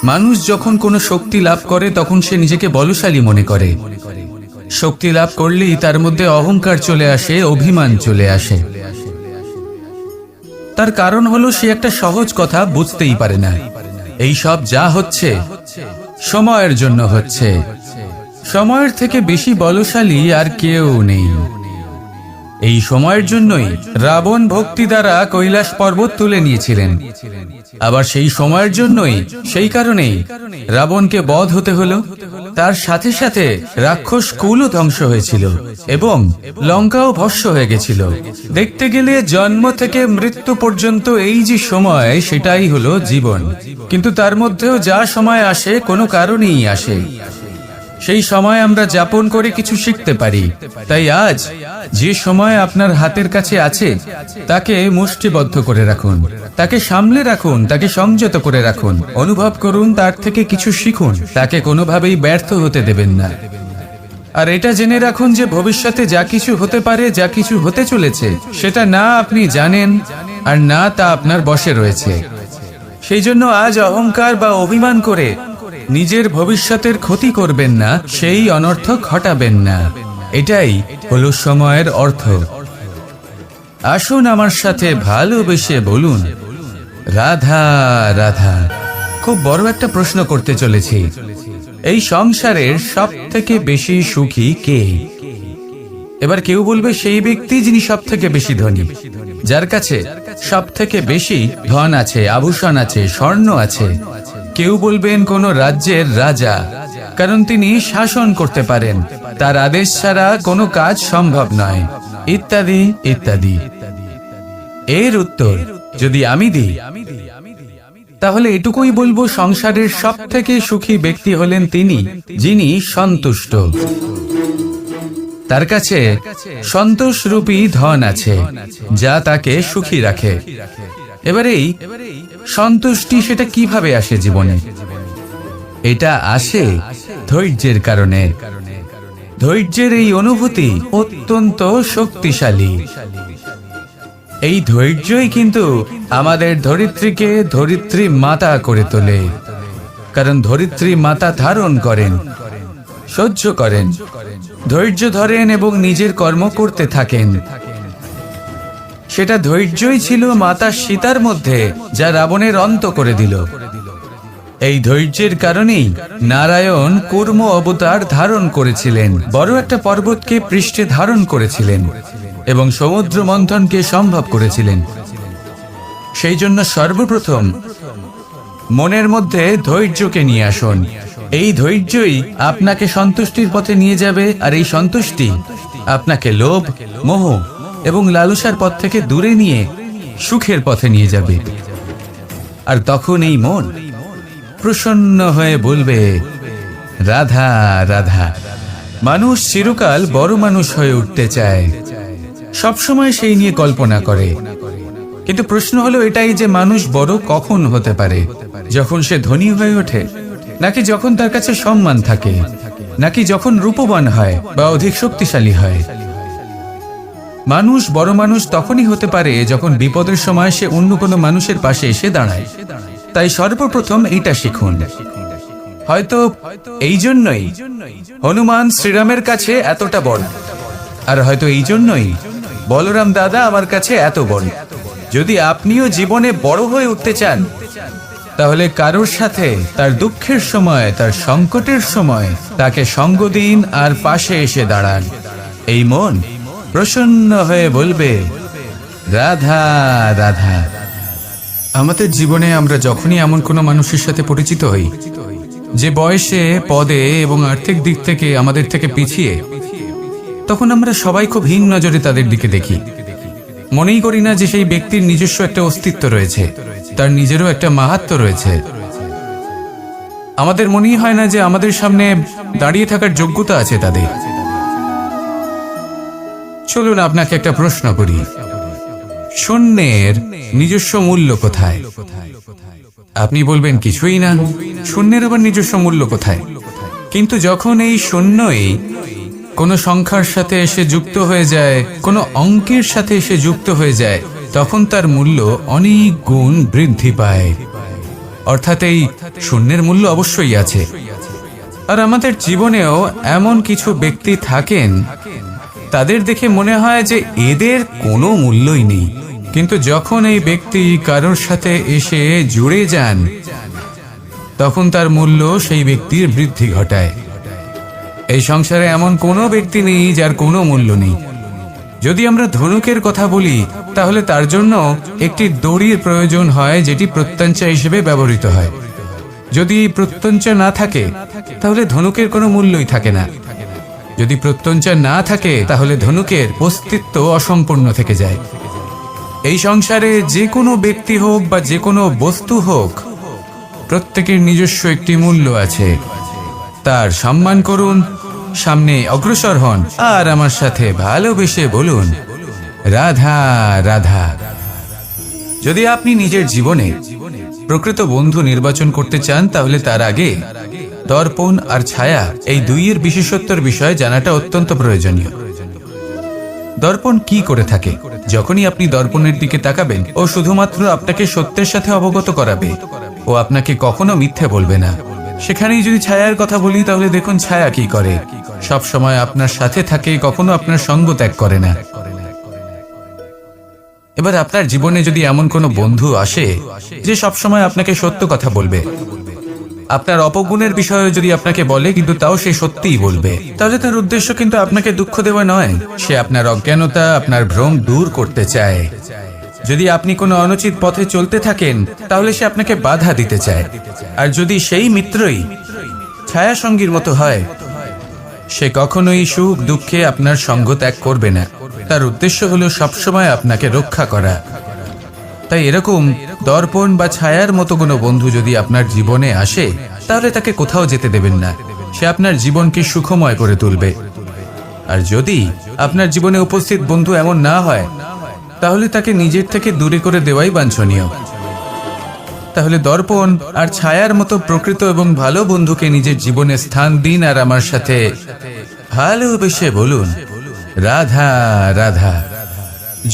মানুষ যখন কোনো শক্তি লাভ করে তখন সে নিজেকে বলশালী মনে করে। শক্তি লাভ করলেই তার মধ্যে অহংকার চলে আসে, অভিমান চলে আসে। তার কারণ হলো সে একটা সহজ কথা বুঝতেই পারে না। এই সব যা হচ্ছে সময়ের জন্য হচ্ছে। সময়ের থেকে বেশি বলশালী আর কেউ নেই। এই সময়ের জন্যই রাবণ ভক্তি দ্বারা কৈলাস পর্বত তুলে নিয়েছিলেন। আবার সেই সময়ের জন্যই, সেই কারণেই রাবণকে বধ হতে হলো। তার সাথে সাথে রাক্ষস কুলও ধ্বংস হয়েছিল এবং লঙ্কাও ভস্ম হয়ে গেছিল। দেখতে গেলে জন্ম থেকে মৃত্যু পর্যন্ত এই যে সময়, সেটাই হলো জীবন। কিন্তু তার মধ্যেও যা সময় আসে কোনো কারণেই আসে। সেই সময় আমরা যাপন করে কিছু শিখতে পারি। তাই আজ যে সময় আপনার হাতের কাছে আছে তাকে মুষ্টিবদ্ধ করে রাখুন, তাকে সামলে রাখুন, তাকে সংযত করে রাখুন। অনুভব করুন, তার থেকে কিছু শিখুন, তাকে কোনোভাবেই ব্যর্থ হতে দেবেন না। আর এটা জেনে রাখুন যে ভবিষ্যতে যা কিছু হতে পারে, যা কিছু হতে চলেছে, সেটা না আপনি জানেন আর না তা আপনার বশে রয়েছে। সেই জন্য আজ অহংকার বা অভিমান করে নিজের ভবিষ্যতের ক্ষতি করবেন না, সেই অনর্থ ঘটাবেন না। এটাই হলো সময়ের অর্থ। আসুন আমার সাথে ভালোবেসে বলুন, রাধা রাধা। খুব বড় একটা প্রশ্ন করতে চলেছি। এই সংসারের সব থেকে বেশি সুখী কে? এবার কেউ বলবে সেই ব্যক্তি যিনি সব থেকে বেশি ধনী, যার কাছে সব থেকে বেশি ধন আছে, আভূষণ আছে, স্বর্ণ আছে। কেউ বলবেন কোন রাজ্যের রাজা, কারণ তিনি শাসন করতে পারেন, তার আদেশ ছাড়া কোনো কাজ সম্ভব নয়, ইত্যাদি ইত্যাদি। এর উত্তর যদি আমি দিই তাহলে এটুকুই বলবো, সংসারের সব থেকে সুখী ব্যক্তি হলেন তিনি যিনি সন্তুষ্ট। তার কাছে সন্তোষরূপী ধন আছে যা তাকে সুখী রাখে। এবারেই সন্তুষ্টি সেটা কিভাবে আসে জীবনে? এটা আসে ধৈর্যের কারণে। ধৈর্যের এই অনুভূতি অত্যন্ত শক্তিশালী। এই ধৈর্যই কিন্তু আমাদের ধরিত্রীকে ধরিত্রী মাতা করে তোলে। কারণ ধরিত্রী মাতা ধারণ করেন, সহ্য করেন, ধৈর্য ধরেন এবং নিজের কর্ম করতে থাকেন। সেটা ধৈর্যই ছিল মাতা সীতার মধ্যে, যা রাবণের অন্ত করে দিল। এই ধৈর্যের কারণেই নারায়ণ কুর্ম অবতার ধারণ করেছিলেন, বড় একটা পর্বতকে পৃষ্ঠে ধারণ করেছিলেন এবং সমুদ্র মন্থনকে সম্ভব করেছিলেন। সেই জন্য সর্বপ্রথম মনের মধ্যে ধৈর্যকে নিয়ে আসুন। এই ধৈর্যই আপনাকে সন্তুষ্টির পথে নিয়ে যাবে, আর এই সন্তুষ্টি আপনাকে লোভ, মোহ এবং লালসার পথ থেকে দূরে নিয়ে সুখের পথে নিয়ে যাবে। আর তখন এই মন প্রসন্ন হয়ে বলবে, রাধা রাধা। মানুষ চিরকাল বড় মানুষ হয়ে উঠতে চায়, সবসময় সেই নিয়ে কল্পনা করে। কিন্তু প্রশ্ন হলো এটাই যে মানুষ বড় কখন হতে পারে? যখন সে ধনী হয়ে ওঠে, নাকি যখন তার কাছে সম্মান থাকে, নাকি যখন রূপবান হয় বা অধিক শক্তিশালী হয়? মানুষ বড় মানুষ তখনই হতে পারে যখন বিপদের সময় সে অন্য কোনো মানুষের পাশে এসে দাঁড়ায়। তাই সর্বপ্রথম এইটা শিখুন। হয়তো এই জন্যই হনুমান শ্রীরামের কাছে এতটা বড়, আর হয়তো এই জন্যই বলরাম দাদা আমার কাছে এত বড়। যদি আপনিও জীবনে বড় হয়ে উঠতে চান, তাহলে কারোর সাথে তার দুঃখের সময়, তার সংকটের সময় তাকে সঙ্গ দিন আর পাশে এসে দাঁড়ান। এই মন প্রসন্ন হয়ে বলবে, রাধা রাধা। আমাদের জীবনে আমরা যখনই এমন কোনো মানুষের সাথে পরিচিত হই যে বয়সে, পদে এবং আর্থিক দিক থেকে আমাদের থেকে পিছিয়ে, তখন আমরা সবাই খুব হীন নজরে তাদের দিকে দেখি। মনেই করি না যে সেই ব্যক্তির নিজস্ব একটা অস্তিত্ব রয়েছে, তার নিজেরও একটা মাহাত্ম্য রয়েছে। আমাদের মনেই হয় না যে আমাদের সামনে দাঁড়িয়ে থাকার যোগ্যতা আছে তাদের। চলুন আপনাকে একটা প্রশ্ন করি, শূন্যের নিজস্ব মূল্য কোথায়? আপনি বলবেন কিছুই না। শূন্যের আবার নিজস্ব মূল্য কোথায়? কিন্তু যখন এই শূন্যই কোনো সংখ্যার সাথে এসে যুক্ত হয়ে যায়, কোনো অঙ্কের সাথে এসে যুক্ত হয়ে যায়, তখন তার মূল্য অনেক গুণ বৃদ্ধি পায়। অর্থাৎ এই শূন্যের মূল্য অবশ্যই আছে। আর আমাদের জীবনেও এমন কিছু ব্যক্তি থাকেন, তাদের দেখে মনে হয় যে এদের কোনো মূল্যই নেই, কিন্তু যখন এই ব্যক্তি কারোর সাথে এসে জুড়ে যান, তখন তার মূল্য সেই ব্যক্তির বৃদ্ধি ঘটায়। এই সংসারে এমন কোনো ব্যক্তি নেই যার কোনো মূল্য নেই। যদি আমরা ধনুকের কথা বলি, তাহলে তার জন্য একটি দড়ির প্রয়োজন হয়, যেটি প্রত্যঞ্চা হিসেবে ব্যবহৃত হয়। যদি প্রত্যঞ্চা না থাকে, তাহলে ধনুকের কোনো মূল্যই থাকে না। যদি প্রত্যঞ্চা না থাকে, তাহলে ধনুকের অস্তিত্ব অসম্পূর্ণ থেকে যায়। এই সংসারে যে কোনো ব্যক্তি হোক বা যে কোনো বস্তু হোক, প্রত্যেকের নিজস্ব একটি মূল্য আছে। তার সম্মান করুন, সামনে অগ্রসর হন, আর আমার সাথে ভালোবেসে বলুন, রাধা রাধা। যদি আপনি নিজের জীবনে প্রকৃত বন্ধু নির্বাচন করতে চান, তাহলে তার আগে দর্পণ আর ছায়া, এই দুইয়ের বিশেষত্বর বিষয়ে জানাটা অত্যন্ত প্রয়োজনীয়। দর্পণ কি করে থাকে? যখনই আপনি দর্পণের দিকে তাকাবেন, ও শুধুমাত্র আপনাকে সত্যের সাথে অবগত করাবে, ও আপনাকে কখনো মিথ্যে বলবে না। সেখানেই যদি ছায়ার কথা বলি, তাহলে দেখুন ছায়া কি করে। সব সময় আপনার সাথে থাকে, কখনো আপনার সঙ্গ ত্যাগ করে না। এবার আপনার জীবনে যদি এমন কোনো বন্ধু আসে যে সব সময় আপনাকে সত্য কথা বলবে, আপনার অপগুণের বিষয়ে যদি আপনাকে বলে কিন্তু তাও সে সত্যিই বলবে, তাহলে তার উদ্দেশ্য কিন্তু আপনাকে দুঃখ দেওয়া নয়। সে আপনার অজ্ঞানতা, আপনার ভ্রম দূর করতে চায়। যদি আপনি কোনো অনুচিত পথে চলতে থাকেন, তাহলে সে আপনাকে বাধা দিতে চায়। আর যদি সেই মিত্রই ছায়া সঙ্গীর মতো হয়, সে কখনোই সুখ দুঃখে আপনার সঙ্গ ত্যাগ করবে না। তার উদ্দেশ্য হলো সবসময় আপনাকে রক্ষা করা। তাই এরকম দর্পণ বা ছায়ার মতো কোনো বন্ধু যদি আপনার জীবনে আসে, তাহলে তাকে কোথাও যেতে দেবেন না। সে আপনার জীবনকে সুখময় করে তুলবে। আর যদি আপনার জীবনে উপস্থিত বন্ধু এমন না হয়, তাহলে তাকে নিজের থেকে দূরে করে দেওয়াই বাঞ্ছনীয়। তাহলে দর্পণ আর ছায়ার মতো প্রকৃত এবং ভালো বন্ধুকে নিজের জীবনে স্থান দিন, আর আমার সাথে ভালোবেসে বলুন, রাধা রাধা।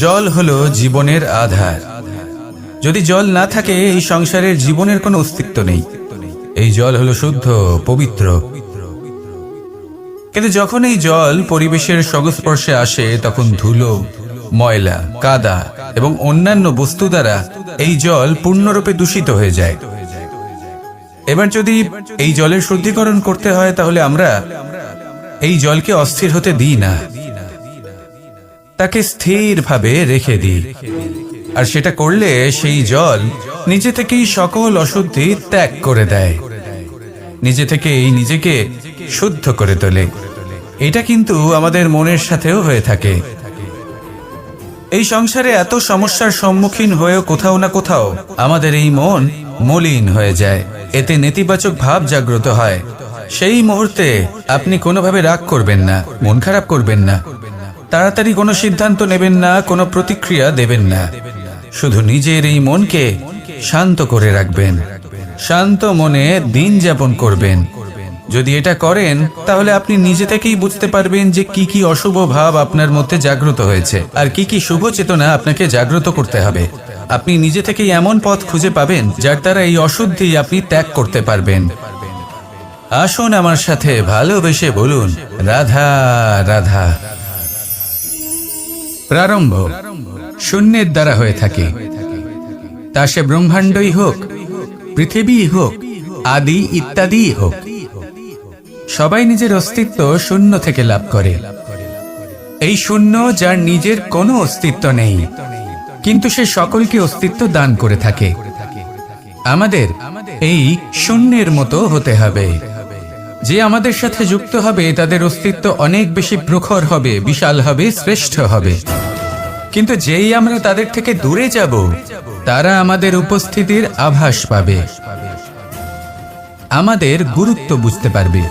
জল হলো জীবনের আধার। যদি জল না থাকে, এই সংসারের জীবনের কোনো অস্তিত্ব নেই। এই জল হলো শুদ্ধ, পবিত্র। কিন্তু যখন এই জল পরিবেশের সংস্পর্শে আসে, তখন ধুলো, ময়লা, কাদা এবং অন্যান্য বস্তু দ্বারা এই জল পূর্ণরূপে দূষিত হয়ে যায়। এবার যদি এই জলের শুদ্ধিকরণ করতে হয়, তাহলে আমরা এই জলকে অস্থির হতে দিই না, তাকে স্থিরভাবে রেখে দিই। আর সেটা করলে সেই জল নিজে থেকেই সকল অশুদ্ধি ত্যাগ করে দেয়, নিজে থেকেই নিজেকে শুদ্ধ করে তোলে। এটা কিন্তু আমাদের মনের সাথেও হয়ে থাকে। এই সংসারে এত সমস্যার সম্মুখীন হয়েও কোথাও না কোথাও আমাদের এই মন মলিন হয়ে যায়। এতে নেতিবাচক ভাব জাগ্রত হয়। সেই মুহূর্তে আপনি কোনোভাবে রাগ করবেন না, মন খারাপ করবেন না, তাড়াতাড়ি কোনো সিদ্ধান্ত নেবেন না, কোনো প্রতিক্রিয়া দেবেন না। শুধু নিজের এই মনকে শান্ত করে রাখবেন, শান্ত মনে দিন যাপন করবেন। যদি এটা করেন, তাহলে আপনি নিজে থেকেই বুঝতে পারবেন যে কি কি অশুভ ভাব আপনার মধ্যে জাগ্রত হয়েছে, আর কি কি শুভ চেতনা আপনাকে জাগ্রত করতে হবে। আপনি নিজে থেকেই এমন পথ খুঁজে পাবেন, যার দ্বারা এই অশুদ্ধি আপনি ত্যাগ করতে পারবেন। আসুন আমার সাথে ভালোবেসে বলুন, রাধা রাধা। প্রারম্ভ শূন্যের দ্বারা হয়ে থাকে, তা সে ব্রহ্মাণ্ডই হোক, পৃথিবী হোক, আদি ইত্যাদি হোক। সবাই নিজের অস্তিত্ব শূন্য থেকে লাভ করে। এই শূন্য যার নিজের কোনো অস্তিত্ব নেই, কিন্তু সে সকলকে অস্তিত্ব দান করে থাকে। আমাদের এই শূন্যের মতো হতে হবে। যে আমাদের সাথে যুক্ত হবে, তাদের অস্তিত্ব অনেক বেশি প্রখর হবে, বিশাল হবে, শ্রেষ্ঠ হবে। কিন্তু যেই আমরা তাদের থেকে দূরে যাব, তারা আমাদের উপস্থিতির আভাস পাবে, আমাদের গুরুত্ব বুঝতে পারবে।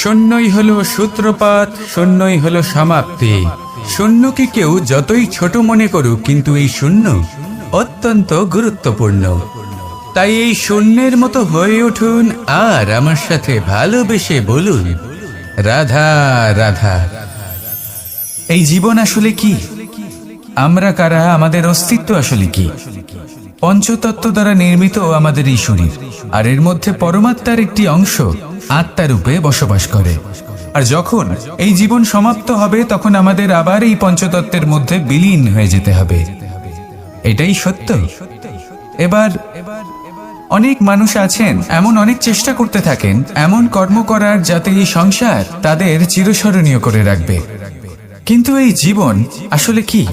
শূন্যই হলো সূত্রপাত, শূন্যই হলো সমাপ্তি। শূন্যকে কেউ যতই ছোট মনে করুক, কিন্তু এই শূন্য অত্যন্ত গুরুত্বপূর্ণ। তাই এই শূন্যের মতো হয়ে উঠুন, আর আমার সাথে ভালোবেসে বলুন, রাধা রাধা। এই জীবন আসলে কি? আমরা কারা? আমাদের অস্তিত্ব আসলে কি? পঞ্চতত্ত্ব দ্বারা নির্মিত আমাদের এই শরীর, আর এর মধ্যে পরমাত্মার একটি অংশ আত্মারূপে বসবাস করে। আর যখন এই জীবন সমাপ্ত হবে তখন আমাদের আবার এই পঞ্চতত্ত্বের মধ্যে বিলীন হয়ে যেতে হবে। এটাই সত্য। এবার অনেক মানুষ আছেন এমন অনেক চেষ্টা করতে থাকেন এমন কর্ম করার যাতে এই সংসার তাদের চিরস্মরণীয় করে রাখবে। কিন্তু এই জীবন আসলে কি?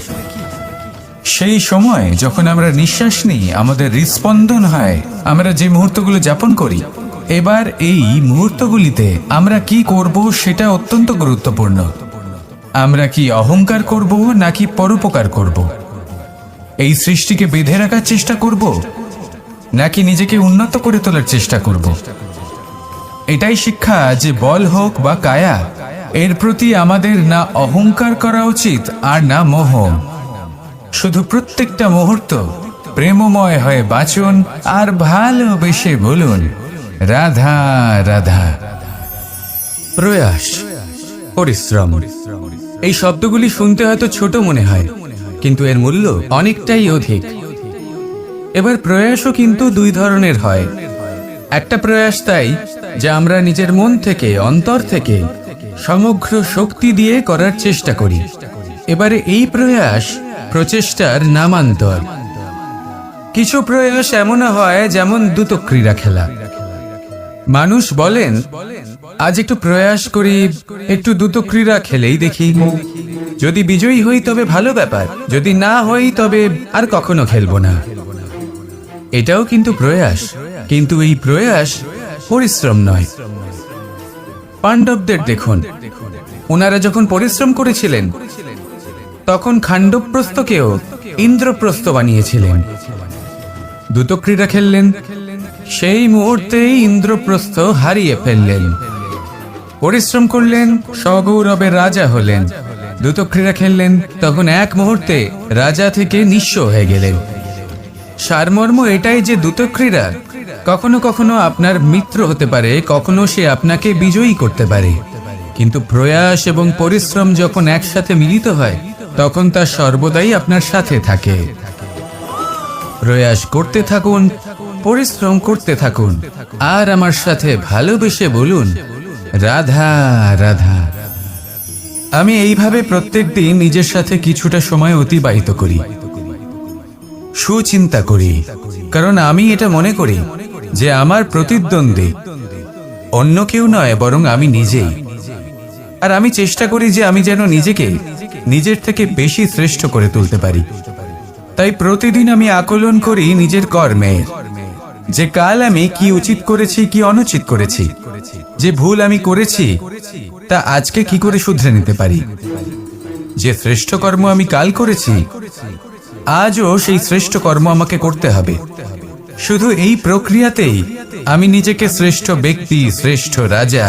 সেই সময় যখন আমরা নিঃশ্বাস নিই, আমাদের হৃদস্পন্দন হয়, আমরা যে মুহূর্তগুলো যাপন করি, এবার এই মুহূর্তগুলিতে আমরা কি করব সেটা অত্যন্ত গুরুত্বপূর্ণ। আমরা কি অহংকার করব নাকি পরোপকার করব? এই সৃষ্টিকে বেঁধে রাখার চেষ্টা করব নাকি নিজেকে উন্নত করে তোলার চেষ্টা করব? এটাই শিক্ষা যে বল হোক বা কায়া, এর প্রতি আমাদের না অহংকার করা উচিত আর না মোহ। শুধু প্রত্যেকটা মুহূর্ত প্রেমময় হয়ে বাঁচুন আর ভালোবেসে বলুন রাধা রাধা। প্রয়াস, পরিশ্রম, এই শব্দগুলি শুনতে হয়তো ছোট মনে হয়, কিন্তু এর মূল্য অনেকটাই অধিক। এবার প্রয়াসও কিন্তু দুই ধরনের হয়। একটা প্রয়াস তাই যা আমরা নিজের মন থেকে, অন্তর থেকে সমগ্র শক্তি দিয়ে করার চেষ্টা করি। এবারে এই প্রয়াস প্রচেষ্টার নামান্তর। কিছু প্রয়াস এমন হয় যেমন দ্রুত ক্রীড়া খেলা। মানুষ বলেন আজ একটু প্রয়াস করি, একটু দ্রুত ক্রীড়া খেলেই দেখি, যদি বিজয়ী হই তবে ভালো ব্যাপার, যদি না হই তবে আর কখনো খেলবো না। এটাও কিন্তু প্রয়াস, কিন্তু এই প্রয়াস পরিশ্রম নয়। পাণ্ডবদের দেখুন, ওনারা যখন পরিশ্রম করেছিলেন তখন খাণ্ডবপ্রস্থকেও ইন্দ্রপ্রস্থ বানিয়েছিলেন। দ্রুত ক্রীড়া খেললেন, সেই মুহূর্তেই ইন্দ্রপ্রস্থ হারিয়ে ফেললেন। পরিশ্রম করলেন, সগৌরবে রাজা হলেন। দ্রুত ক্রীড়া খেললেন, তখন এক মুহূর্তে রাজা থেকে নিঃস্ব হয়ে গেলেন। সারমর্ম এটাই যে দ্রুত ক্রীড়া কখনো কখনো আপনার মিত্র হতে পারে, কখনো সে আপনাকে বিজয়ী করতে পারে, কিন্তু প্রয়াস এবং পরিশ্রম যখন একসাথে মিলিত হয় তখন তা সর্বদাই আপনার সাথে থাকে। প্রয়াস করতে থাকুন, পরিশ্রম করতে থাকুন, আর আমার সাথে ভালোবেসে বলুন রাধা রাধা। আমি এইভাবে প্রত্যেকদিন নিজের সাথে কিছুটা সময় অতিবাহিত করি, সুচিন্তা করি, কারণ আমি এটা মনে করি যে আমার প্রতিদ্বন্দ্বী অন্য কেউ নয় বরং আমি নিজেই। আর আমি চেষ্টা করি যে আমি যেন নিজেকে নিজের থেকে বেশি শ্রেষ্ঠ করে তুলতে পারি। তাই প্রতিদিন আমি আকলন করি নিজের কর্মের, যে কাল আমি কি উচিত করেছি, কি অনুচিত করেছি, যে ভুল আমি করেছি তা আজকে কি করে শুধরে নিতে পারি। যে শ্রেষ্ঠ কর্ম আমি কাল করেছি আজও সেই শ্রেষ্ঠ কর্ম আমাকে করতে হবে। শুধু এই প্রক্রিয়াতেই আমি নিজেকে শ্রেষ্ঠ ব্যক্তি, শ্রেষ্ঠ রাজা,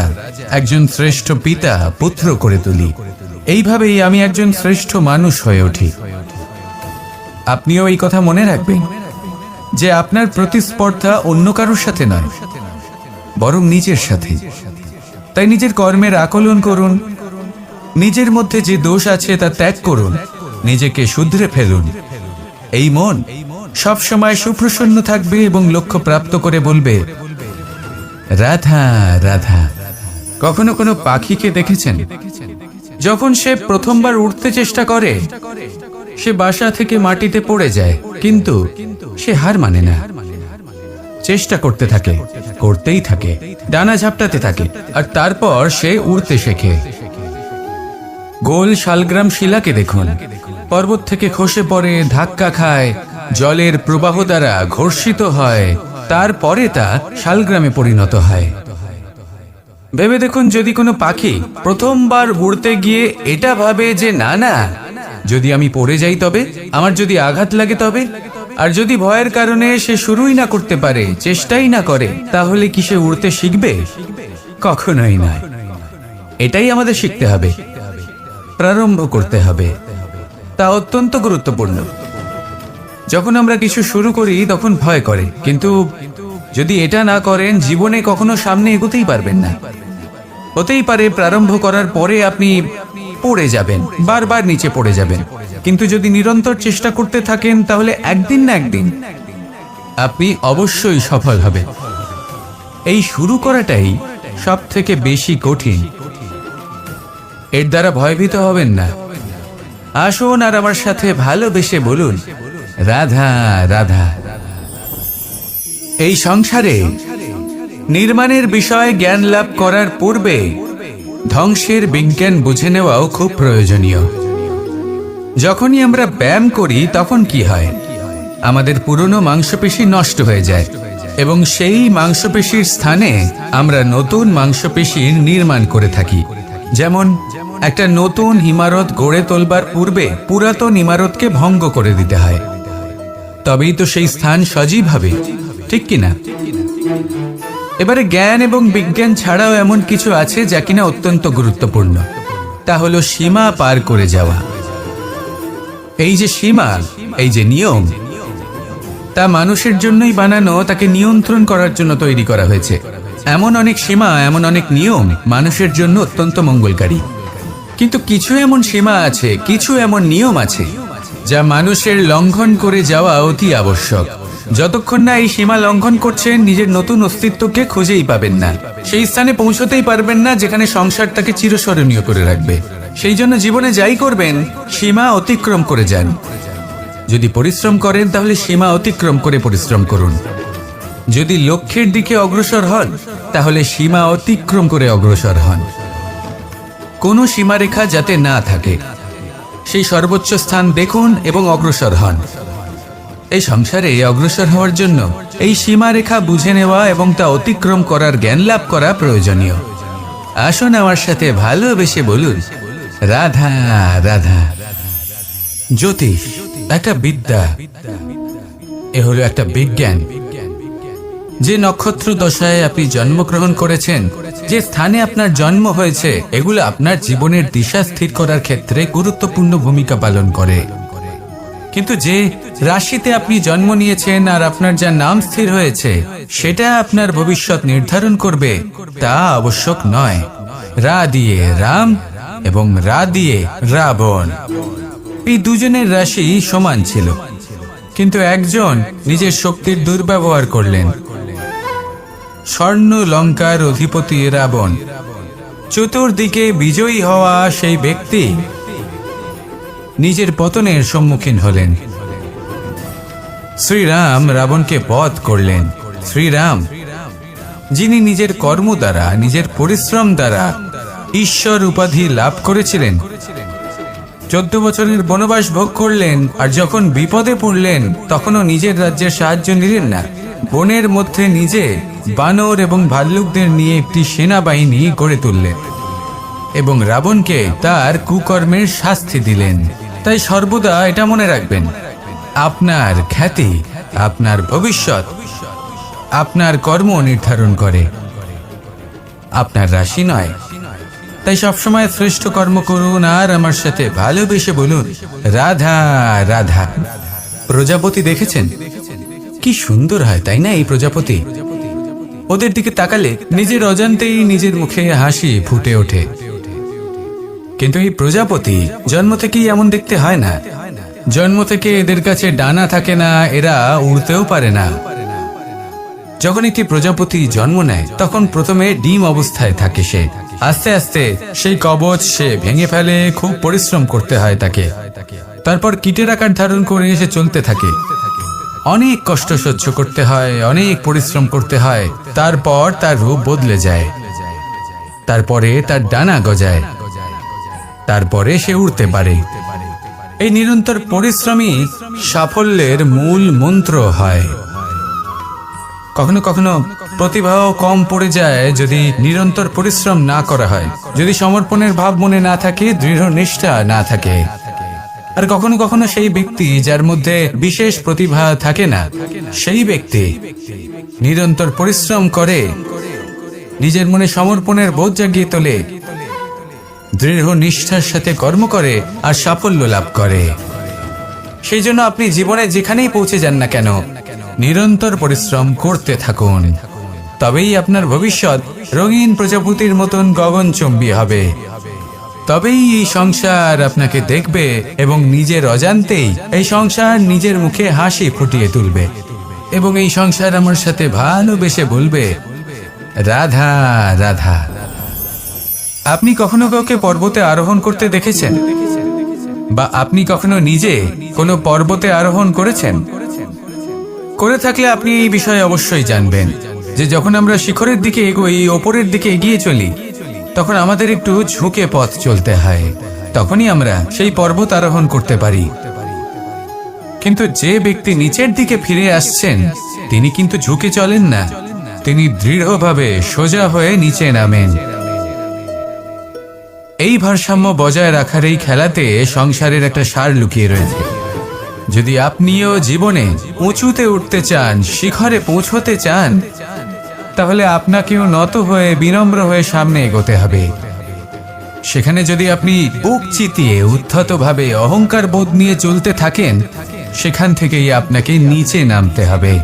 একজন শ্রেষ্ঠ পিতা, পুত্র করে তুলি। এইভাবেই আমি একজন শ্রেষ্ঠ মানুষ হয়ে উঠি। আপনিও এই কথা মনে রাখবেন যে আপনার প্রতিস্পর্ধা অন্য কারোর সাথে নয় বরং নিজের সাথে। তাই নিজের কর্মের আকলন করুন, নিজের মধ্যে যে দোষ আছে তা ত্যাগ করুন, নিজেকে শুধরে ফেলুন। এই মন সব সময় সুপ্রসন্ন থাকবে এবং লক্ষ্য প্রাপ্ত করে বলবে রাধা রাধা। কখনো কোনো পাখিকে দেখেছেন? যখন সে প্রথমবার উঠতে চেষ্টা করে সে বাসা থেকে মাটিতে পড়ে যায়, কিন্তু সে হার মানে না, চেষ্টা করতে থাকে, করতেই থাকে, ডানা ঝাপটাতে থাকে, আর তারপর সে উড়তে শেখে। গোল শালগ্রাম শিলাকে দেখুন, পর্বত থেকে খসে পড়ে, ধাক্কা খায়, জলের প্রবাহ দ্বারা ঘর্ষিত হয়, তারপরে তা শালগ্রামে পরিণত হয়। ভেবে দেখুন, যদি কোনো পাখি প্রথমবার উড়তে গিয়ে এটা ভাবে যে না না, যদি আমি পড়ে যাই তবে, আমার যদি আঘাত লাগে তবে, আর যদি ভয়ের কারণে সে শুরুই না করতে পারে, চেষ্টাই না করে, তাহলে কি সে উড়তে শিখবে? কখনোই নয়। এটাই আমাদের শিখতে হবে, প্রারম্ভ করতে হবে। তা অত্যন্ত গুরুত্বপূর্ণ। যখন আমরা কিছু শুরু করি তখন ভয় করে, কিন্তু যদি এটা না করেন জীবনে কখনো সামনে এগোতেই পারবেন না। হতেই পারে প্রারম্ভ করার পরে আপনি পড়ে যাবেন, বারবার নিচে পড়ে যাবেন, কিন্তু যদি নিরন্তর চেষ্টা করতে থাকেন তাহলে একদিন না একদিন আপনি অবশ্যই সফল হবেন। এই শুরু করাটাই সব থেকে বেশি কঠিন। এর দ্বারা ভয়ভীত হবেন না। আসুন আর আমার সাথে ভালোবেসে বলুন, রাধা রাধা। এই সংসারে নির্মাণের বিষয়ে জ্ঞান লাভ করার পূর্বে ধ্বংসের বিজ্ঞান বুঝে নেওয়াও খুব প্রয়োজনীয়। যখনই আমরা ব্যায়াম করি তখন কি হয়? আমাদের পুরনো মাংসপেশি নষ্ট হয়ে যায় এবং সেই মাংসপেশির স্থানে আমরা নতুন মাংসপেশির নির্মাণ করে থাকি। যেমন একটা নতুন ইমারত গড়ে তোলবার পূর্বে পুরাতন ইমারতকে ভঙ্গ করে দিতে হয়, তবেই তো সেই স্থান সজীব হবে, ঠিক কিনা? এবারে জ্ঞান এবং বিজ্ঞান ছাড়াও এমন কিছু আছে যা কিনা অত্যন্ত গুরুত্বপূর্ণ। তা হলো সীমা পার করে যাওয়া। এই যে সীমা, এই যে নিয়ম, তা মানুষের জন্যই বানানো, তাকে নিয়ন্ত্রণ করার জন্য তৈরি করা হয়েছে। এমন অনেক সীমা, এমন অনেক নিয়ম মানুষের জন্য অত্যন্ত মঙ্গলকারী। কিন্তু কিছু এমন সীমা আছে, কিছু এমন নিয়ম আছে যা মানুষের লঙ্ঘন করে যাওয়া অতি আবশ্যক। যতক্ষণ না এই সীমা লঙ্ঘন করছেন, নিজের নতুন অস্তিত্বকে খুঁজেই পাবেন না, সেই স্থানে পৌঁছতেই পারবেন না যেখানে সংসার তাকে চিরস্মরণীয় করে রাখবে। সেই জন্য জীবনে যাই করবেন, সীমা অতিক্রম করে যান। যদি পরিশ্রম করেন তাহলে সীমা অতিক্রম করে পরিশ্রম করুন। যদি লক্ষ্যের দিকে অগ্রসর হন তাহলে সীমা অতিক্রম করে অগ্রসর হন। কোনো সীমারেখা যাতে না থাকে, সেই সর্বোচ্চ স্থান দেখুন এবং অগ্রসর হন। এই সংসারে অগ্রসর হওয়ার জন্য এই সীমারেখা বুঝে নেওয়া এবং তা অতিক্রম করার জ্ঞান লাভ করা প্রয়োজনীয়। আসুন আমার সাথে ভালোবেসে বলুন, রাধা রাধা। জ্যোতিষ একটা বিদ্যা, এ হলো একটা বিজ্ঞান। যে নক্ষত্র দশায় আপনি জন্মগ্রহণ করেছেন, যে স্থানে আপনার জন্ম হয়েছে, এগুলো আপনার জীবনের দিশা স্থির করার ক্ষেত্রে গুরুত্বপূর্ণ ভূমিকা পালন করে। কিন্তু যে রাশিতে আপনি জন্ম নিয়েছেন আর আপনার যা নাম স্থির হয়েছে, সেটা আপনার ভবিষ্যৎ নির্ধারণ করবে তা আবশ্যক নয়। রা দিয়ে রাম এবং রা দিয়ে রাবণ, এই দুজনের রাশি সমান ছিল, কিন্তু একজন নিজের শক্তির দুর্ব্যবহার করলেন। স্বর্ণ লঙ্কার অধিপতি রাবণ, চতুর্দিকে বিজয়ী হওয়া সেই ব্যক্তি নিজের পতনের সম্মুখীন হলেন। শ্রীরাম রাবণকে বধ করলেন। শ্রীরাম, যিনি নিজের কর্ম দ্বারা, নিজের পরিশ্রম দ্বারা ঈশ্বর উপাধি লাভ করেছিলেন, 14 বছরের বনবাস ভোগ করলেন, আর যখন বিপদে পড়লেন তখনও নিজের রাজ্যের সাহায্য নিলেন না। বনের মধ্যে নিজে বানর এবং ভাল্লুকদের নিয়ে একটি সেনাবাহিনী গড়ে তুললেন এবং রাবণকে তার কুকর্মের শাস্তি দিলেন। তাই সর্বদা এটা মনে রাখবেন, আপনার খ্যাতি, আপনার ভবিষ্যৎ আপনার কর্ম নির্ধারণ করে, আপনার রাশি নয়। তাই সবসময় শ্রেষ্ঠ কর্ম করুন আর আমার সাথে ভালোবেসে বলুন, রাধা রাধা। প্রজাপতি দেখেছেন কি সুন্দর হয়, তাই না? এই প্রজাপতি, ওদের দিকে তাকালে নিজের অজান্তেই নিজের মুখে হাসি ফুটে ওঠে। কিন্তু এই প্রজাপতি জন্ম থেকেই এমন দেখতে হয় না। জন্ম থেকে এদের কাছে ডানা থাকে না, এরা উড়তেও পারে না। যখন একটি প্রজাপতি জন্ম নেয় তখন প্রথমে ডিম অবস্থায় থাকে সে। আস্তে আস্তে সেই কবচ সে ভেঙে ফেলে, খুব পরিশ্রম করতে হয় তাকে। তারপর কীটের আকার ধারণ করে সে চলতে থাকে, অনেক কষ্ট সহ্য করতে হয়, অনেক পরিশ্রম করতে হয়। তারপর তার রূপ বদলে যায়, তারপরে তার ডানা গজায়, তারপরে সে উড়তে পারে। এই নিরন্তর পরিশ্রমই সাফল্যের মূল মন্ত্র হয়। কখনো কখনো প্রতিভাও কম পড়ে যায় যদি নিরন্তর পরিশ্রম না করা হয়, যদি সমর্পণের ভাব মনে না থাকে, দৃঢ় নিষ্ঠা না থাকে। আর কখনো কখনো সেই ব্যক্তি যার মধ্যে বিশেষ প্রতিভা থাকে না, সেই ব্যক্তি নিরন্তর পরিশ্রম করে, নিজের মনে সমর্পণের বোধ জাগিয়ে তোলে, দৃঢ় নিষ্ঠার সাথে কর্ম করে আর সাফল্য লাভ করে। সেই জন্য আপনি জীবনে যেখানেই পৌঁছে যান না কেন, নিরন্তর পরিশ্রম করতে থাকুন। তবেই আপনার ভবিষ্যৎ রঙিন প্রজাপতির মতন গগনচুম্বী হবে। তবেই এই সংসার আপনাকে দেখবে এবং নিজের অজান্তেই এই সংসার নিজের মুখে হাসি ফুটিয়ে তুলবে। এবং এই সংসার আমার সাথে ভালোবেসে বলবে, রাধা রাধা। আপনি কখনো কাউকে পর্বতে আরোহণ করতে দেখেছেন? বা আপনি কখনো নিজে কোনো পর্বতে আরোহণ করেছেন? করে থাকলে আপনি এই বিষয়ে অবশ্যই জানবেন যে যখন আমরা শিখরের দিকে এগোই, ওপরের দিকে এগিয়ে চলি, তখন আমাদের একটু ঝুঁকে পথ চলতে হয়, তখনই আমরা সেই পর্বত আরোহণ করতে পারি। কিন্তু যে ব্যক্তি নিচের দিকে ফিরে আসছেন তিনি কিন্তু ঝুঁকে চলেন না, তিনি দৃঢ়ভাবে সোজা হয়ে নিচে নামেন। এই ভারসাম্য বজায় রাখার এই খেলাতে সংসারের একটা সার লুকিয়ে রয়েছে। যদি আপনিও জীবনে উঁচুতে উঠতে চান, শিখরে পৌঁছতে চান, তাহলে আপনাকেও নত হয়ে বিনম্র হয়ে সামনে এগোতে হবে। সেখানে যদি আপনি বুক চিতিয়ে উদ্ধতভাবে অহংকার বোধ নিয়ে চলতে থাকেন, সেখান থেকেই আপনাকে নিচে নামতে হবে।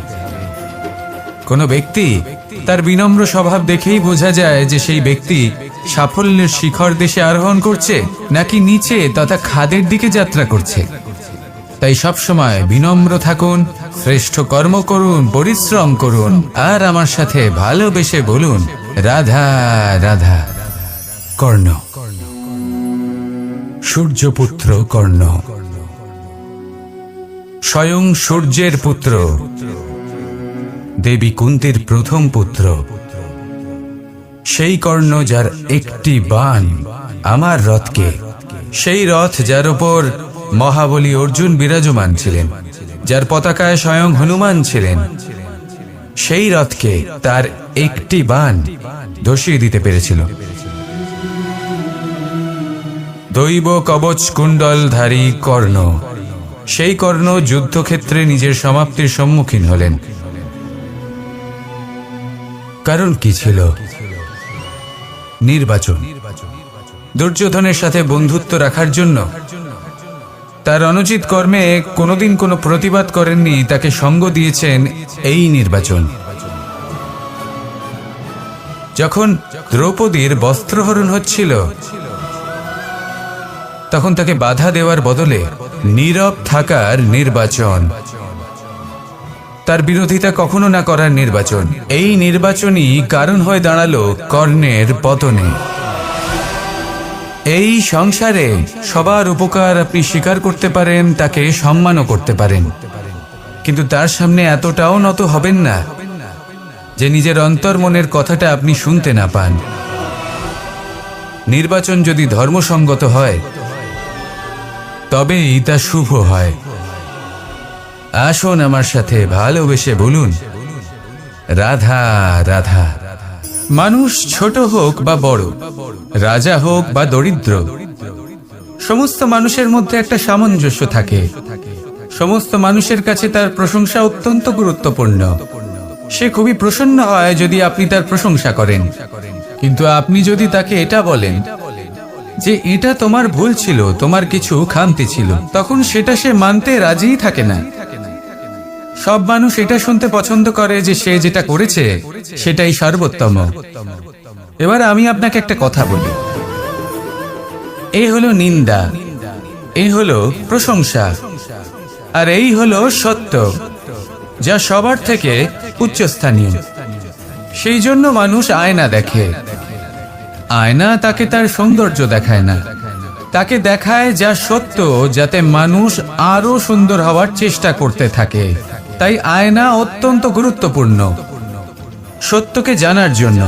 কোনো ব্যক্তি তার বিনম্র স্বভাব দেখেই বোঝা যায় যে সেই ব্যক্তি সাফল্যের শিখর দেশে আরোহণ করছে নাকি নিচে তথা খাদের দিকে যাত্রা করছে। তাই সবসময় বিনম্র থাকুন, শ্রেষ্ঠ কর্ম করুন, পরিশ্রম করুন, আর আমার সাথে ভালোবেসে বলুন, রাধা রাধা। কর্ণ, সূর্যপুত্র কর্ণ, স্বয়ং সূর্যের পুত্র, দেবী কুন্তীর প্রথম পুত্র। সেই কর্ণ যার একটি বাণ আমার রথকে, সেই রথ যার উপর মহাবলী অর্জুন বিরাজমান ছিলেন, যার পতাকায় স্বয়ং হনুমান ছিলেন, সেই রথকে তার একটি বাণ ধসিয়ে দিতে পেরেছিল। দৈব কবচ কুণ্ডলধারী কর্ণ, সেই কর্ণ যুদ্ধক্ষেত্রে নিজের সমাপ্তির সম্মুখীন হলেন। কারণ কি ছিল? নির্বাচন। দুর্যোধনের সাথে বন্ধুত্ব রাখার জন্য তার অনুচিত কর্মে কোনোদিন কোনো প্রতিবাদ করেননি, তাকে সঙ্গ দিয়েছেন এই নির্বাচন। যখন দ্রৌপদীর বস্ত্রহরণ হচ্ছিল, তখন তাকে বাধা দেওয়ার বদলে নীরব থাকার নির্বাচন, তার বিরোধিতা কখনো না করার নির্বাচন, এই নির্বাচনই কারণ হয়ে দাঁড়ালো কর্ণের পতনে। এই সংসারে সবার উপকার আপনি স্বীকার করতে পারেন, তাকে সম্মানও করতে পারেন, কিন্তু তার সামনে এতটাও নত হবেন না যে নিজের অন্তর্মনের কথাটা আপনি শুনতে না পান। নির্বাচন যদি ধর্মসঙ্গত হয় তবেই তা শুভ হয়। আসুন আমার সাথে ভালোবেসে বলুন, রাধা রাধা। মানুষ ছোট হোক বা বড়, রাজা হোক বা দরিদ্র, সমস্ত মানুষের মধ্যে একটা সামঞ্জস্য থাকে। সমস্ত মানুষের কাছে তার প্রশংসা অত্যন্ত গুরুত্বপূর্ণ। সে খুবই প্রসন্ন হয় যদি আপনি তার প্রশংসা করেন, কিন্তু আপনি যদি তাকে এটা বলেন যে এটা তোমার ভুল ছিল, তোমার কিছু খামতি ছিল, তখন সেটা সে মানতে রাজিই থাকে না। সব মানুষ এটা শুনতে পছন্দ করে যে সে যেটা করেছে সেটাই সর্বোত্তম। এবার আমি আপনাকে একটা কথা বলি, এ হলো নিন্দা, এ হলো প্রশংসা, আর এই হলো সত্য, যা সবার থেকে উচ্চস্থানীয়। সেই জন্য মানুষ আয়না দেখে। আয়না তাকে তার সৌন্দর্য দেখায় না, তাকে দেখায় যা সত্য, যাতে মানুষ আরো সুন্দর হওয়ার চেষ্টা করতে থাকে। তাই আয়না অত্যন্ত গুরুত্বপূর্ণ সত্যকে জানার জন্য।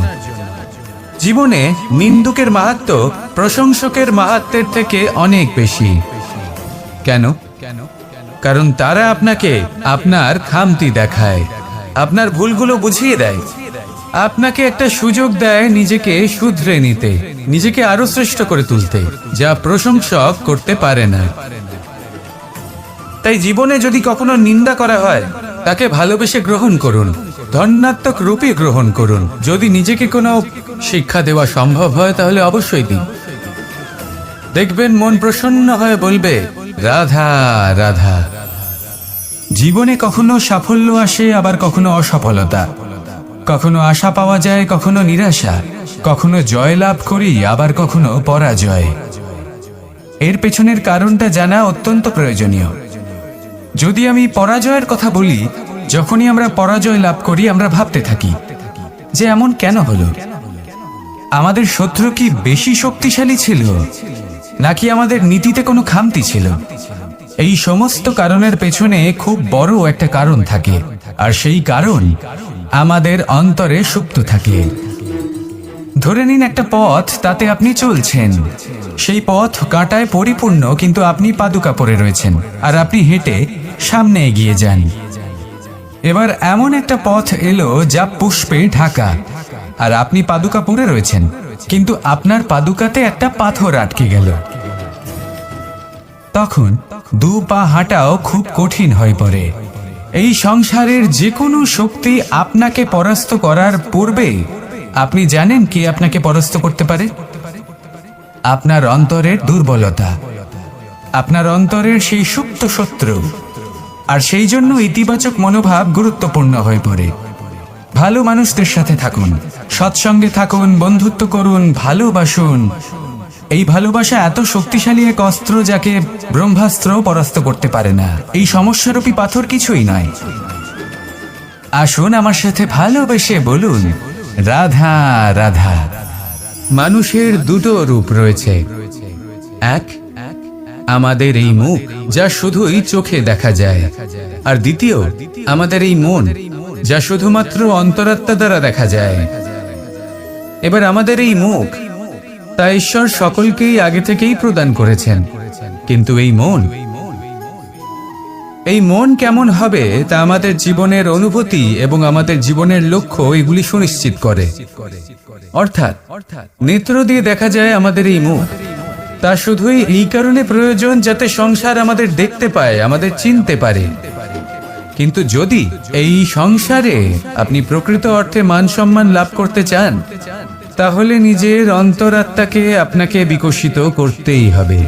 জীবনে নিন্দুকের মাহাত্ম্য প্রশংসকের মাহাত্ম্যের থেকে অনেক বেশি। কেন? কারণ তারা আপনাকে আপনার খামতি দেখায়, আপনার ভুলগুলো বুঝিয়ে দেয়, আপনাকে একটা সুযোগ দেয় নিজেকে শুধরে নিতে, নিজেকে আরো শ্রেষ্ঠ করে তুলতে, যা প্রশংসক করতে পারে না। তাই জীবনে যদি কখনো নিন্দা করা হয়, তাকে ভালোবেসে গ্রহণ করুন, ধন্যাত্মক রূপে গ্রহণ করুন। যদি নিজেকে কোনো শিক্ষা দেওয়া সম্ভব হয় তাহলে অবশ্যই দিন। দেখবেন মন প্রসন্ন হয়ে বলবে, রাধা রাধা। জীবনে কখনো সাফল্য আসে, আবার কখনো অসফলতা, কখনো আশা পাওয়া যায়, কখনো নিরাশা, কখনো জয় লাভ করি, আবার কখনো পরাজয়। এর পেছনের কারণটা জানা অত্যন্ত প্রয়োজনীয়। যদি আমি পরাজয়ের কথা বলি, যখনই আমরা পরাজয় লাভ করি আমরা ভাবতে থাকি যে এমন কেন হলো। আমাদের শত্রু কি বেশি শক্তিশালী ছিল, নাকি আমাদের নীতিতে কোনো খামতি ছিল? এই সমস্ত কারণের পেছনে খুব বড় একটা কারণ থাকে, আর সেই কারণ আমাদের অন্তরে সুপ্ত থাকে। ধরে নিন একটা পথ, তাতে আপনি চলছেন। সেই পথ কাঁটায় পরিপূর্ণ, কিন্তু আপনি পাদুকা পরে রয়েছেন আর আপনি হেঁটে সামনে এগিয়ে যান। এবার এমন একটা পথ এলো যা পুষ্পে ঢাকা, আর আপনি পাদুকা পরে রয়েছেন, কিন্তু আপনার পাদুকাতে একটা পাথর আটকে গেল। তখন দু পা হাঁটাও খুব কঠিন হয়ে পড়ে। এই সংসারের যে কোনো শক্তি আপনাকে পরাস্ত করার পূর্বে আপনি জানেন কে আপনাকে পরাস্ত করতে পারে? আপনার অন্তরের দুর্বলতা, আপনার অন্তরের সেই সুপ্ত শত্রু। আর সেই জন্য ইতিবাচক মনোভাব গুরুত্বপূর্ণ হয়ে পড়ে। ভালো মানুষদের সাথে থাকুন, সৎসঙ্গে থাকুন, বন্ধুত্ব করুন, ভালোবাসুন। এই ভালোবাসা এত শক্তিশালী এক অস্ত্র যাকে ব্রহ্মাস্ত্র পরাস্ত করতে পারে না। এই সমস্যারূপী পাথর কিছুই নয়। আসুন আমার সাথে ভালোবেসে বলুন, রাধা রাধা। মানুষের দুটো রূপ রয়েছে। এক, আমাদের এই মুখ যা শুধুই চোখে দেখা যায়, আর দ্বিতীয় আমাদের এই মন যা শুধুমাত্র অন্তরাত্মা দ্বারা দেখা যায়। এবার আমাদের এই মুখ তা ঈশ্বর সকলকেই আগে থেকেই প্রদান করেছেন, কিন্তু এই মন কেমন হবে তা আমাদের জীবনের অনুভূতি এবং আমাদের জীবনের লক্ষ্য এগুলি সুনিশ্চিত করে। অর্থাৎ নেত্র দিয়ে দেখা যায় আমাদের এই মুখ, তা শুধুই এই কারণে প্রয়োজন যাতে সংসার আমাদের দেখতে পায়, আমাদের চিনতে পারে। কিন্তু যদি এই সংসারে আপনি প্রকৃত অর্থে মান সম্মান লাভ করতে চান, তাহলে নিজের অন্তরাত্মাকে আপনাকে বিকশিত করতেই হবে।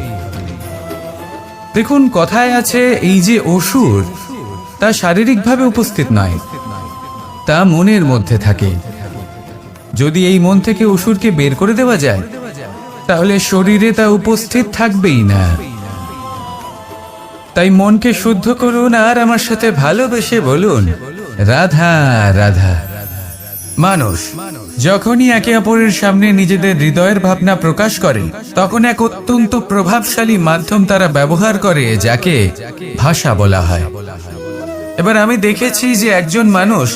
দেখুন, কথায় আছে এই যে অসুর, তা শারীরিকভাবে উপস্থিত নয়, তা মনের মধ্যে থাকে। যদি এই মন থেকে অসুরকে বের করে দেওয়া যায়, তাহলে শরীরে তা উপস্থিত থাকবেই না। তাই মনকে শুদ্ধ করুন আর আমার সাথে ভালোবেসে বলুন, রাধা রাধা। মানুষ যখনই একে অপরের সামনে নিজেদের হৃদয়ের ভাবনা প্রকাশ করে, তখন এক অত্যন্ত প্রভাবশালী মাধ্যম তারা ব্যবহার করে, যাকে ভাষা বলা হয়। এবার আমি দেখেছি যে একজন মানুষ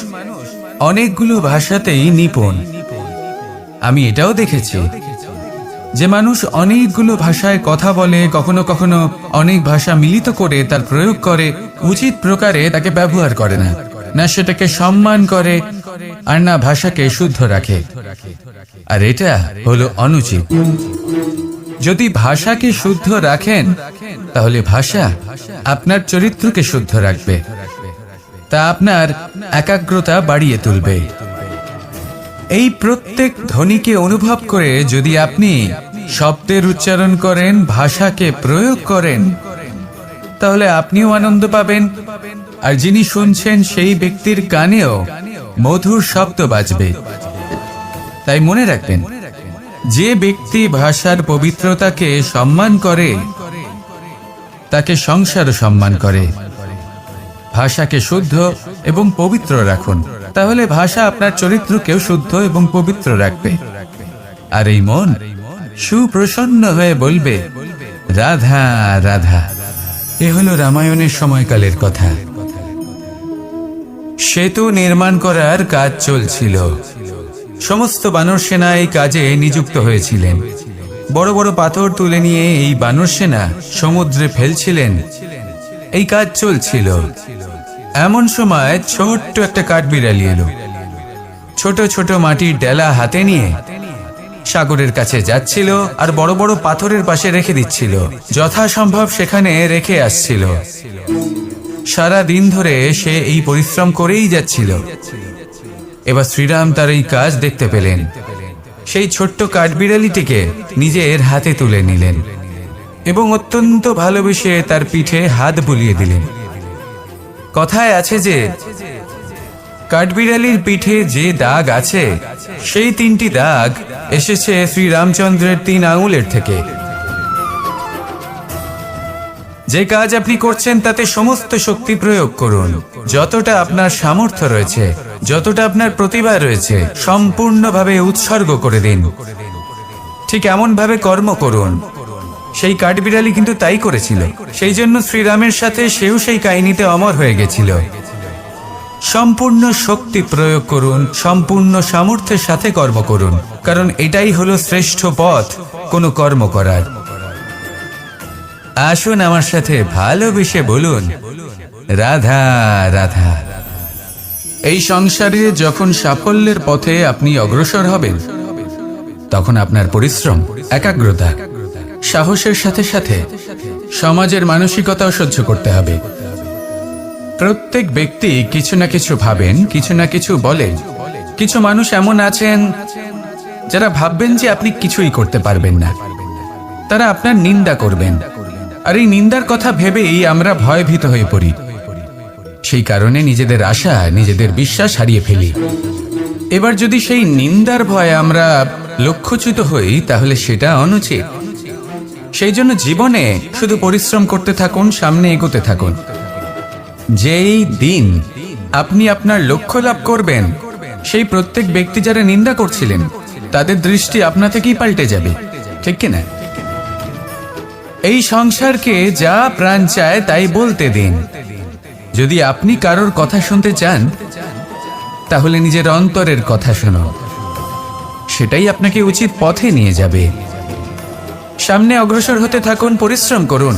অনেকগুলো ভাষাতেই নিপুণ। আমি এটাও দেখেছি যে মানুষ অনেকগুলো ভাষায় কথা বলে, কখনো কখনো অনেক ভাষা মিলিত করে তার প্রয়োগ করে, উচিত প্রকারে তাকে ব্যবহার করে না, না সেটাকে সম্মান করে, আর না ভাষাকে শুদ্ধ রাখে। আর এটা হলো অনুচিত। যদি ভাষাকে শুদ্ধ রাখেন, তাহলে ভাষা আপনার চরিত্রকে শুদ্ধ রাখবে, তা আপনার একাগ্রতা বাড়িয়ে তুলবে। এই প্রত্যেক ধ্বনিকে অনুভব করে যদি আপনি শব্দের উচ্চারণ করেন, ভাষাকে প্রয়োগ করেন, তাহলে আপনিও আনন্দ পাবেন, আর যিনি শুনছেন সেই ব্যক্তির কানেও মধুর শব্দ বাজবে। তাই মনে রাখবেন, যে ব্যক্তি ভাষার পবিত্রতাকে সম্মান করে, তাকে সংসারও সম্মান করে। ভাষাকে শুদ্ধ এবং পবিত্র রাখুন, তাহলে ভাষা আপনার চরিত্রকেও শুদ্ধ এবং পবিত্র রাখবে। আর এই মন সুপ্রসন্ন হয়ে বলবে, রাধা রাধা। এ হলো রামায়ণের সময়কালের কথা। সেতু নির্মাণ করার কাজ চলছিল। সমস্ত বানর সেনা এই কাজে নিযুক্ত হয়েছিলেন। বড় বড় পাথর তুলে নিয়ে এই বানর সেনা সমুদ্রে ফেলছিলেন। এই কাজ চলছিল। এমন সময় ছোট্ট একটা কাঠবিড়ালি এলো। ছোট ছোট মাটির ডেলা হাতে নিয়ে সাগরের কাছে যাচ্ছিল, আর বড় বড় পাথরের পাশে রেখে দিচ্ছিল, যথাসম্ভব সেখানে রেখে আসছিল। সারা দিন ধরে সে এই পরিশ্রম করেই যাচ্ছিল। এবার শ্রীরাম তার এই কাজ দেখতে পেলেন। সেই ছোট্ট কাঠবিড়ালিটিকে নিজের হাতে তুলে নিলেন এবং অত্যন্ত ভালোবেসে তার পিঠে হাত বুলিয়ে দিলেন। কথায় আছে যে কাঠবিড়ালির পিঠে যে দাগ আছে, সেই 3টি দাগ এসেছে শ্রীরামচন্দ্রের 3 আঙুলের থেকে। যে কাজ আপনি করছেন তাতে সমস্ত শক্তি প্রয়োগ করুন। যতটা আপনার সামর্থ্য রয়েছে, যতটা আপনার প্রতিভা রয়েছে, সম্পূর্ণভাবে উৎসর্গ করে দিন। ঠিক এমনভাবে কর্ম করুন। সেই কাঠবিড়ালি কিন্তু তাই করেছিল। সেই জন্য শ্রীরামের সাথে সেও সেই কাহিনীতে অমর হয়ে গেছিল। সম্পূর্ণ শক্তি প্রয়োগ করুন, সম্পূর্ণ সামর্থ্যের সাথে কর্ম করুন, কারণ এটাই হলো শ্রেষ্ঠ পথ কোনো কর্ম করার। আসুন আমার সাথে ভালোবেসে বলুন, রাধা রাধা। এই সংসারে যখন সাফল্যের পথে আপনি অগ্রসর হবেন, তখন আপনার পরিশ্রম, একাগ্রতা, সাহসের সাথে সাথে সমাজের মানসিকতাও সহ্য করতে হবে। প্রত্যেক ব্যক্তি কিছু না কিছু ভাবেন, কিছু না কিছু বলেন। কিছু মানুষ এমন আছেন যারা ভাববেন যে আপনি কিছুই করতে পারবেন না। তারা আপনার নিন্দা করবেন, আর এই নিন্দার কথা ভেবেই আমরা ভয়ভীত হয়ে পড়ি। সেই কারণে নিজেদের আশা, নিজেদের বিশ্বাস হারিয়ে ফেলি। এবার যদি সেই নিন্দার ভয়ে আমরা লক্ষ্যচ্যুত হই, তাহলে সেটা অনুচিত। সেই জন্য জীবনে শুধু পরিশ্রম করতে থাকুন, সামনে এগোতে থাকুন। যেই দিন আপনি আপনার লক্ষ্য লাভ করবেন, সেই প্রত্যেক ব্যক্তি যারা নিন্দা করছিলেন তাদের দৃষ্টি আপনা থেকেই পাল্টে যাবে, ঠিক কিনা? এই সংসারকে যা প্রাণ চায় তাই বলতে দিন। যদি আপনি কারোর কথা শুনতে চান, তাহলে নিজের অন্তরের কথা শুনুন। সেটাই আপনাকে উচিত পথে নিয়ে যাবে। সামনে অগ্রসর হতে থাকুন, পরিশ্রম করুন।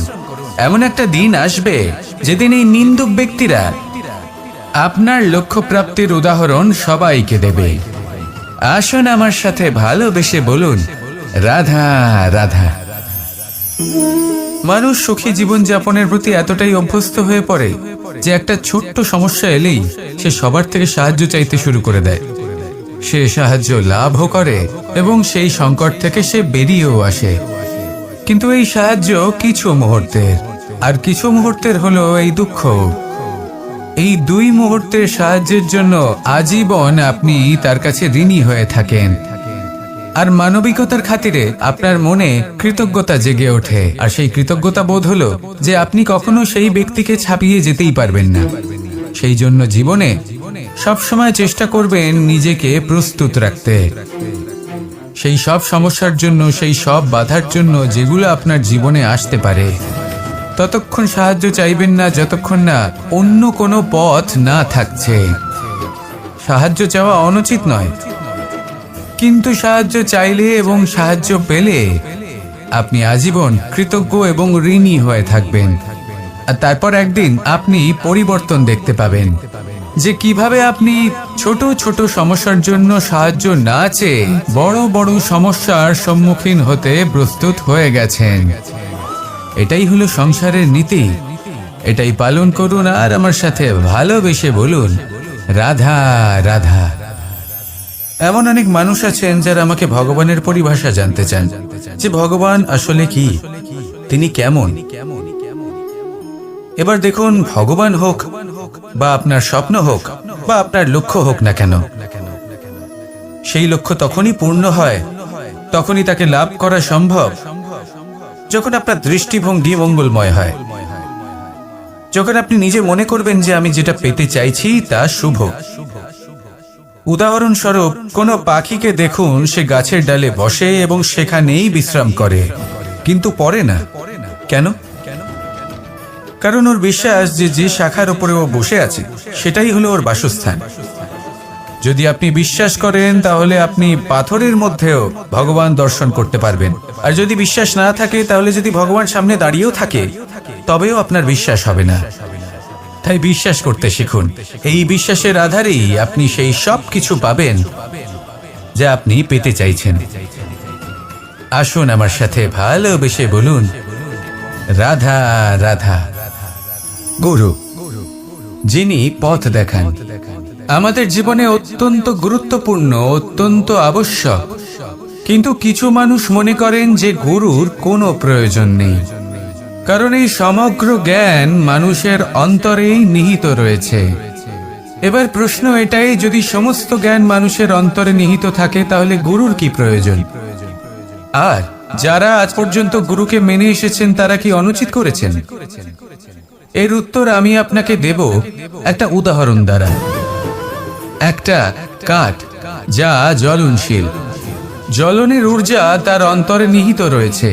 এমন একটা দিন আসবে যেদিন এই নিন্দুক ব্যক্তিরা আপনার লক্ষ্য প্রাপ্তির উদাহরণ সবাইকে দেবে। আসুন আমার সাথে ভালোবেসে বলুন, রাধা রাধা। মানুষ সুখী জীবনযাপনের প্রতি এতটাই অভ্যস্ত হয়ে পড়ে যে একটা ছোট্ট সমস্যা এলেই সে সবার থেকে সাহায্য চাইতে শুরু করে দেয়। সে সাহায্য লাভও করে এবং সেই সংকট থেকে সে বেরিয়েও আসে। কিন্তু এই সাহায্য কিছু মুহূর্তের, আর কিছু মুহূর্তের হলো এই দুঃখ। এই দুই মুহূর্তের সাহায্যের জন্য আজীবন আপনি তার কাছে ঋণী হয়ে থাকেন। আর মানবিকতার খাতিরে আপনার মনে কৃতজ্ঞতা জেগে ওঠে। আর সেই কৃতজ্ঞতা বোধ হলো যে আপনি কখনো সেই ব্যক্তিকে ছাপিয়ে যেতেই পারবেন না। সেই জন্য জীবনে সবসময় চেষ্টা করবেন নিজেকে প্রস্তুত রাখতে সেই সব সমস্যার জন্য, সেই সব বাধার জন্য যেগুলো আপনার জীবনে আসতে পারে। ততক্ষণ সাহায্য চাইবেন না যতক্ষণ না অন্য কোনো পথ না থাকছে। সাহায্য চাওয়া অনুচিত নয়, কিন্তু সাহায্য চাইলে এবং সাহায্য পেলে আপনি আজীবন কৃতজ্ঞ এবং ঋণী হয়ে থাকবেন। আর তারপর একদিন আপনি পরিবর্তন দেখতে পাবেন যে কিভাবে আপনি ছোট ছোট সমস্যার জন্য সাহায্য না চেয়ে বড় বড় সমস্যার সম্মুখীন হতে প্রস্তুত হয়ে গেছেন। এটাই হলো সংসারের নীতি। এটাই পালন করুন আর আমার সাথে ভালোবেসে বলুন, রাধা রাধা। এমন অনেক মানুষ আছেন যারা আমাকে ভগবানের পরিভাষা জানতে চান, যে ভগবান আসলে কি, তিনি কেমন। এবার দেখুন, ভগবান হোক বা আপনার স্বপ্ন হোক বা আপনার লক্ষ্য হোক না কেন, সেই লক্ষ্য তখনই পূর্ণ হয়, তখনই তাকে লাভ করা সম্ভব যখন আপনার দৃষ্টিভঙ্গি মঙ্গলময় হয়। যখন আপনি নিজে মনে করবেন যে আমি যেটা পেতে চাইছি তা শুভ। উদাহরণস্বরূপ, কোনো পাখিকে দেখুন, সে গাছের ডালে বসে এবং সেখানেই বিশ্রাম করে, কিন্তু পড়ে না। কেন? কারণ ওর বিশ্বাস যে যে শাখার উপরে ও বসে আছে সেটাই হলো ওর বাসস্থান। যদি আপনি বিশ্বাস করেন তাহলে আপনি পাথরের মধ্যেও ভগবান দর্শন করতে পারবেন। আর যদি বিশ্বাস না থাকে, তাহলে যদি ভগবান সামনে দাঁড়িয়েও থাকে তবেও আপনার বিশ্বাস হবে না। তাই বিশ্বাস করতে শিখুন। এই বিশ্বাসের আধারেই আপনি সেই সব কিছু পাবেন যা আপনি পেতে চাইছেন। আসুন আমার সাথে ভালোবেসে বলুন, রাধা রাধা। গুরু, যিনি পথ দেখান, আমাদের জীবনে অত্যন্ত গুরুত্বপূর্ণ, অত্যন্ত আবশ্যক। কিন্তু কিছু মানুষ মনে করেন যে গুরুর কোনো প্রয়োজন নেই, কারণ এই সমগ্র জ্ঞান মানুষের অন্তরেই নিহিত রয়েছে। এবার প্রশ্ন এটাই, যদি সমস্ত জ্ঞান মানুষের অন্তরে নিহিত থাকে তাহলে গুরুর কি প্রয়োজন? আর যারা আজ পর্যন্ত গুরুকে মেনে এসেছেন তারা কি অনুচিত করেছেন? এর উত্তর আমি আপনাকে দেব একটা উদাহরণ দ্বারা। একটা কাঠ যা জ্বলনশীল, জ্বলনের ঊর্জা তার অন্তরে নিহিত রয়েছে,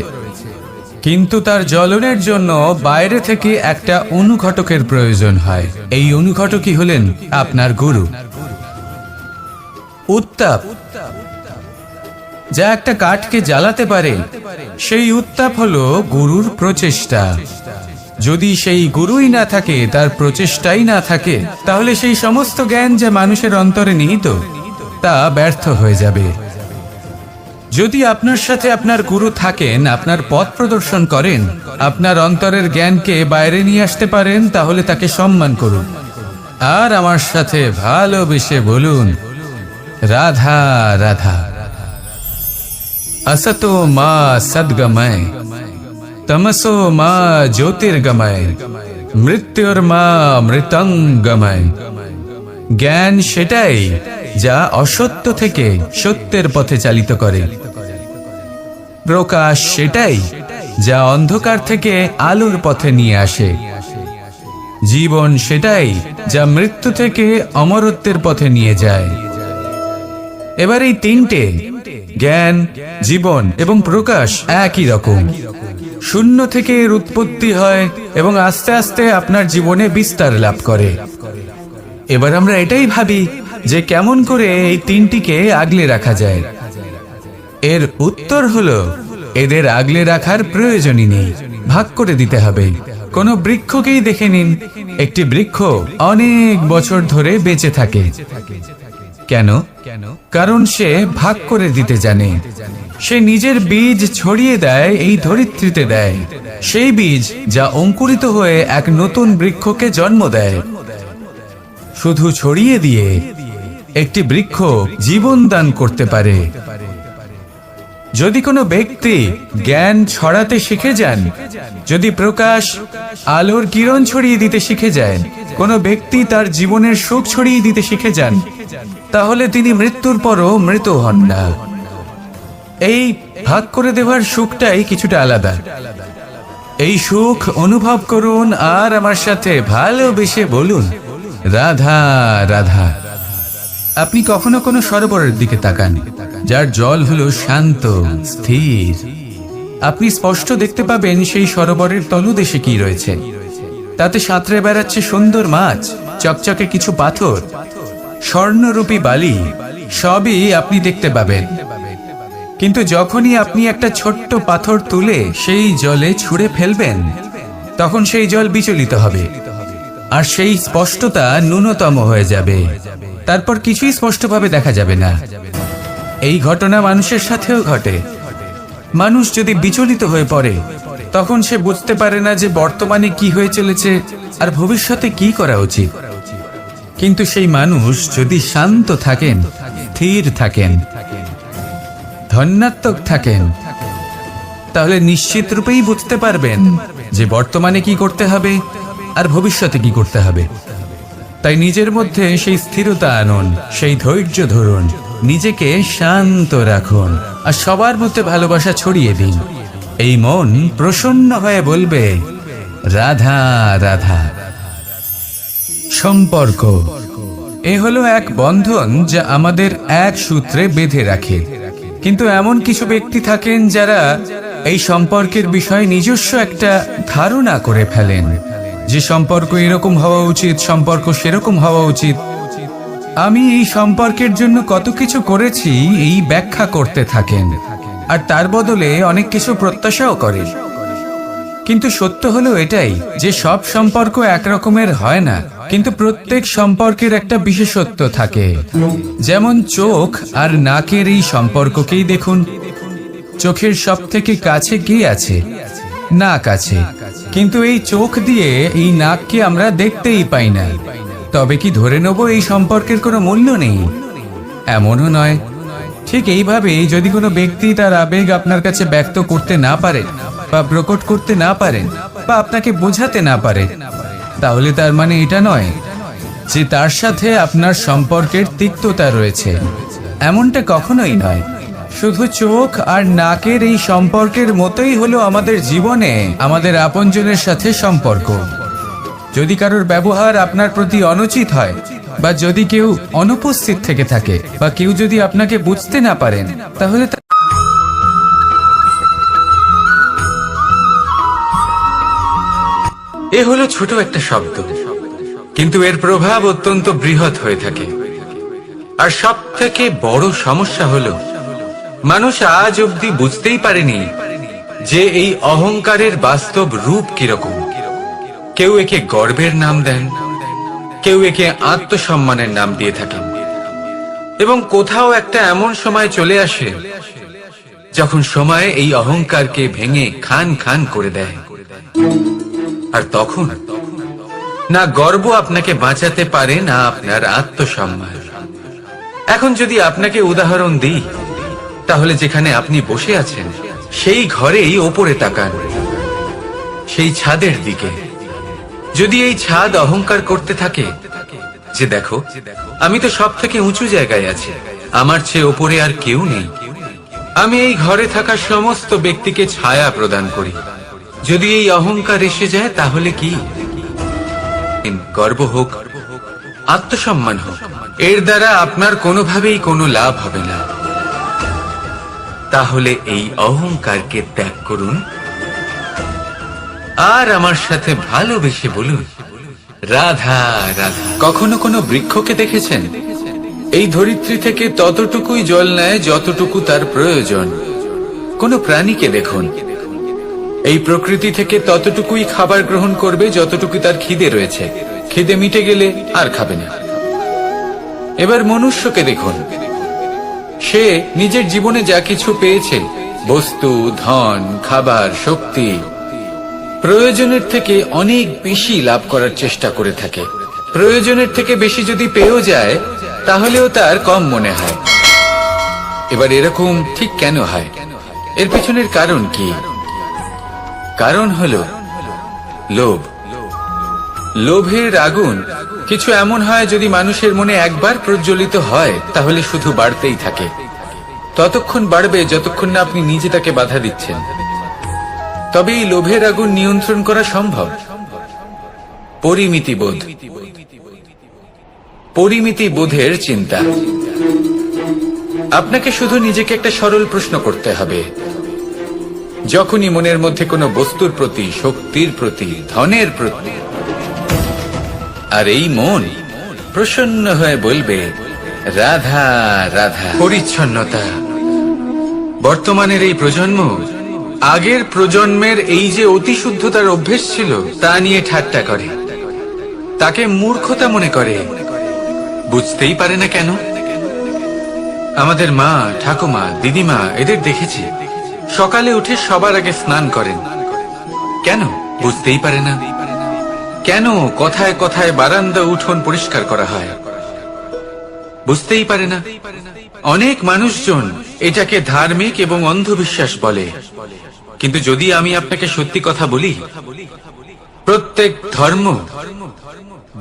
কিন্তু তার জ্বলনের জন্য বাইরে থেকে একটা অনুঘটকের প্রয়োজন হয়। এই অনুঘটকই হলেন আপনার গুরু। উত্তাপ যা একটা কাঠকে জ্বালাতে পারে, সেই উত্তাপ হলো গুরুর প্রচেষ্টা। যদি সেই গুরুই না থাকে, তার প্রচেষ্টাই না থাকে, তাহলে সেই সমস্ত জ্ঞান যা মানুষের অন্তরে নিহিত তা ব্যর্থ হয়ে যাবে। যদি আপনার সাথে আপনার গুরু থাকেন, আপনার পথ প্রদর্শন করেন, আপনার অন্তরের জ্ঞানকে বাইরে নিয়ে আসতে পারেন, তাহলে তাকে সম্মান করুন আর আমার সাথে ভালোবেসে বলুন, রাধা রাধা। असतो मा सद्गमय, तमसो मा ज्योतिर्गमय, मृत्युर्मा मृतंगमय। জ্ঞান সেটাই যা অসত্য থেকে সত্যের পথে চালিত করে। প্রকাশ সেটাই যা অন্ধকার থেকে আলোর পথে নিয়ে আসে। জীবন সেটাই যা মৃত্যু থেকে অমরত্বের পথে নিয়ে যায়। এবার এই তিনটে, জ্ঞান, জীবন এবং প্রকাশ, একই রকম। শূন্য থেকে এর উৎপত্তি হয় এবং আস্তে আস্তে আপনার জীবনে বিস্তার লাভ করে। এবার আমরা এটাই ভাবি যে কেমন করে এই তিনটিকে আগলে রাখা যায়। এর উত্তর হলো, এদের আগলে রাখার প্রয়োজনই নেই, ভাগ করে দিতে হবে। কোনো বৃক্ষকেই দেখে নিন, একটি বৃক্ষ অনেক বছর ধরে বেঁচে থাকে। কেন? কারণ সে ভাগ করে দিতে জানে। সে নিজের বীজ ছড়িয়ে দেয়, এই ধরিত্রীতে দেয়, সেই বীজ যা অঙ্কুরিত হয়ে এক নতুন বৃক্ষকে জন্ম দেয়। শুধু ছড়িয়ে দিয়ে একটি বৃক্ষ জীবন দান করতে পারে। যদি কোনো ব্যক্তি জ্ঞান ছড়াতে শিখে যান, যদি প্রকাশ, আলোর কিরণ ছড়িয়ে দিতে শিখে যায়, কোনো ব্যক্তি তার জীবনের সুখ ছড়িয়ে দিতে শিখে যান, তাহলে তিনি মৃত্যুর পরও মৃত হন না। এই ভাগ করে দেওয়ার সুখটাই কিছুটা আলাদা। এই সুখ অনুভব করুন আর আমার সাথে ভালোবেসে বলুন, রাধা রাধা। আপনি কখনো কোনো সরোবরের দিকে তাকান, যার জল হলো শান্ত, স্থির। আপনি স্পষ্ট দেখতে পাবেন সেই সরোবরের তলদেশে কি রয়েছে। তাতে সাঁতরে বেড়াচ্ছে সুন্দর মাছ, চকচকে কিছু পাথর, স্বর্ণরূপী বালি, সবই আপনি দেখতে পাবেন। কিন্তু যখনই আপনি একটা ছোট্ট পাথর তুলে সেই জলে ছুঁড়ে ফেলবেন, তখন সেই জল বিচলিত হবে আর সেই স্পষ্টতা ন্যূনতম হয়ে যাবে। তারপর কিছুই স্পষ্টভাবে দেখা যাবে না। এই ঘটনা মানুষের সাথেও ঘটে। মানুষ যদি বিচলিত হয়ে পড়ে, তখন সে বুঝতে পারে না যে বর্তমানে কি হয়ে চলেছে আর ভবিষ্যতে কি করা উচিত। কিন্তু সেই মানুষ যদি শান্ত থাকেন, স্থির থাকেন, ধন্যাত্মক থাকেন, তাহলে নিশ্চিত রূপেই বুঝতে পারবেন যে বর্তমানে কি করতে হবে আর ভবিষ্যতে কি করতে হবে। তাই নিজের মধ্যে সেই স্থিরতা আনুন, সেই ধৈর্য ধরুন, নিজেকে শান্ত রাখুন আর সবার মধ্যে ভালোবাসা ছড়িয়ে দিন। এই মন প্রসন্ন হয়ে বলবে, রাধা রাধা। সম্পর্ক এ হলো এক বন্ধন যা আমাদের এক সূত্রে বেঁধে রাখে। কিন্তু এমন কিছু ব্যক্তি থাকেন যারা এই সম্পর্কের বিষয়ে নিজস্ব একটা ধারণা করে ফেলেন যে সম্পর্ক এরকম হওয়া উচিত, সম্পর্ক সেরকম হওয়া উচিত। আমি এই সম্পর্কের জন্য কত কিছু করেছি এই ব্যাখ্যা করতে থাকেন আর তার বদলে অনেক কিছু প্রত্যাশাও করেন। কিন্তু সত্য হলো এটাই যে সব সম্পর্ক একরকমের হয় না, কিন্তু প্রত্যেক সম্পর্কের একটা বিশেষত্ব থাকে। যেমন চোখ আর নাকের এই সম্পর্ককেই দেখুন। চোখের সব থেকে কাছে কে আছে? নাক আছে। কিন্তু এই চোখ দিয়ে এই নাককে আমরা দেখতেই পাই না। তবে কি ধরে নেব এই সম্পর্কের কোনো মূল্য নেই? এমনও নয়। ঠিক এইভাবে যদি কোনো ব্যক্তি তার আবেগ আপনার কাছে ব্যক্ত করতে না পারে বা প্রকট করতে না পারে বা আপনাকে বোঝাতে না পারে, তাহলে তার মানে এটা নয় যে তার সাথে আপনার সম্পর্কের তিক্ততা রয়েছে। এমনটা কখনোই নয়। শুধু চোখ আর নাকের এই সম্পর্কের মতোই হলো আমাদের জীবনে আমাদের আপনজনের সাথে সম্পর্ক। যদি কারোর ব্যবহার আপনার প্রতি অনুচিত হয়, বা যদি কেউ অনুপস্থিত থেকে থাকে, বা কেউ যদি আপনাকে বুঝতে না পারেন, তাহলে এ হলো ছোট একটা শব্দ, কিন্তু এর প্রভাব অত্যন্ত বৃহৎ হয়ে থাকে। আর সব থেকে বড় সমস্যা হলো মানুষ আজ অবধি বুঝতেই পারেনি যে এই অহংকারের বাস্তব রূপ কিরকম। কেউ একে গর্বের নাম দেন, কেউ একে আত্মসম্মানের নাম দিয়ে থাকেন, এবং কোথাও একটা এমন সময় চলে আসে যখন সময় এই অহংকারকে ভেঙে খান খান করে দেয়। আর তখন না গর্ব আপনাকে বাঁচাতে পারে, না আপনার আত্মসম্মান। এখন যদি আপনাকে উদাহরণ দিই, তাহলে যেখানে আপনি বসে আছেন সেই ঘরেই ওপরে তাকান, সেই ছাদের দিকে। যদি এই ছাদ অহংকার করতে থাকে যে দেখো, আমি তো সব থেকে উঁচু জায়গায় আছি, আমার চেয়ে ওপরে আর কেউ নেই, আমি এই ঘরে থাকা সমস্ত ব্যক্তিকে ছায়া প্রদান করি, যদি এই অহংকার এসে যায়, তাহলে কি গর্ব হোক, আত্মসম্মান হোক, এর দ্বারা আপনার কোনোভাবেই কোনো লাভ হবে না। তাহলে এই অহংকারকে ত্যাগ করুন আর আমার সাথে ভালোবেসে বলুন, রাধা রাধা। কখনো কোনো বৃক্ষকে দেখেছেন? এই ধরিত্রী থেকে ততটুকুই জল নেয় যতটুকু তার প্রয়োজন। কোনো প্রাণীকে দেখুন, এই প্রকৃতি থেকে ততটুকুই খাবার গ্রহণ করবে যতটুকু তার খিদে রয়েছে। খিদে মিটে গেলে আর খাবে না। এবার মনুষ্যকে দেখুন, সে নিজের জীবনে যা কিছু পেয়েছে, বস্তু, ধন, খাবার, শক্তি, প্রয়োজনের থেকে অনেক বেশি লাভ করার চেষ্টা করে থাকে। প্রয়োজনের থেকে বেশি যদি পেয়েও যায়, তাহলেও তার কম মনে হয়। এবার এরকম ঠিক কেন হয়? এর পেছনের কারণ কি? কারণ হলো লোভ। লোভের আগুন কিছু এমন হয়, যদি মানুষের মনে একবার প্রজ্বলিত হয়, তাহলে শুধু বাড়তেই থাকে। ততক্ষণ বাড়বে যতক্ষণ না আপনি নিজে তাকে বাধা দিচ্ছেন। তবে এই লোভের আগুন নিয়ন্ত্রণ করা সম্ভব। পরিমিতিবোধ, পরিমিতিবোধের চিন্তা। আপনাকে শুধু নিজেকে একটা সরল প্রশ্ন করতে হবে। যখনই মনের মধ্যে কোনো বস্তুর প্রতি, শক্তির প্রতি, ধনের প্রতি, আর এই মন প্রসন্ন হয়ে বলবে রাধা রাধা। পরিচ্ছন্নতা। বর্তমানের এই প্রজন্ম আগের প্রজন্মের এই যে অতি শুদ্ধতার অভ্যেস ছিল, তা নিয়ে ঠাট্টা করে, তাকে মূর্খতা মনে করে। বুঝতেই পারে না কেন। আমাদের মা, ঠাকুমা, দিদিমা, এদের দেখেছি সকালে উঠে সবার আগে স্নান করেন। কেন? বুঝতেই পারে না। কেন কথায় কথায় বারান্দা, উঠোন পরিষ্কার করা হয়? বুঝতেই পারে না। অনেক মানুষজন এটাকে ধার্মিক এবং অন্ধবিশ্বাস বলে, কিন্তু যদি আমি আপনাকে সত্যি কথা বলি, প্রত্যেক ধর্ম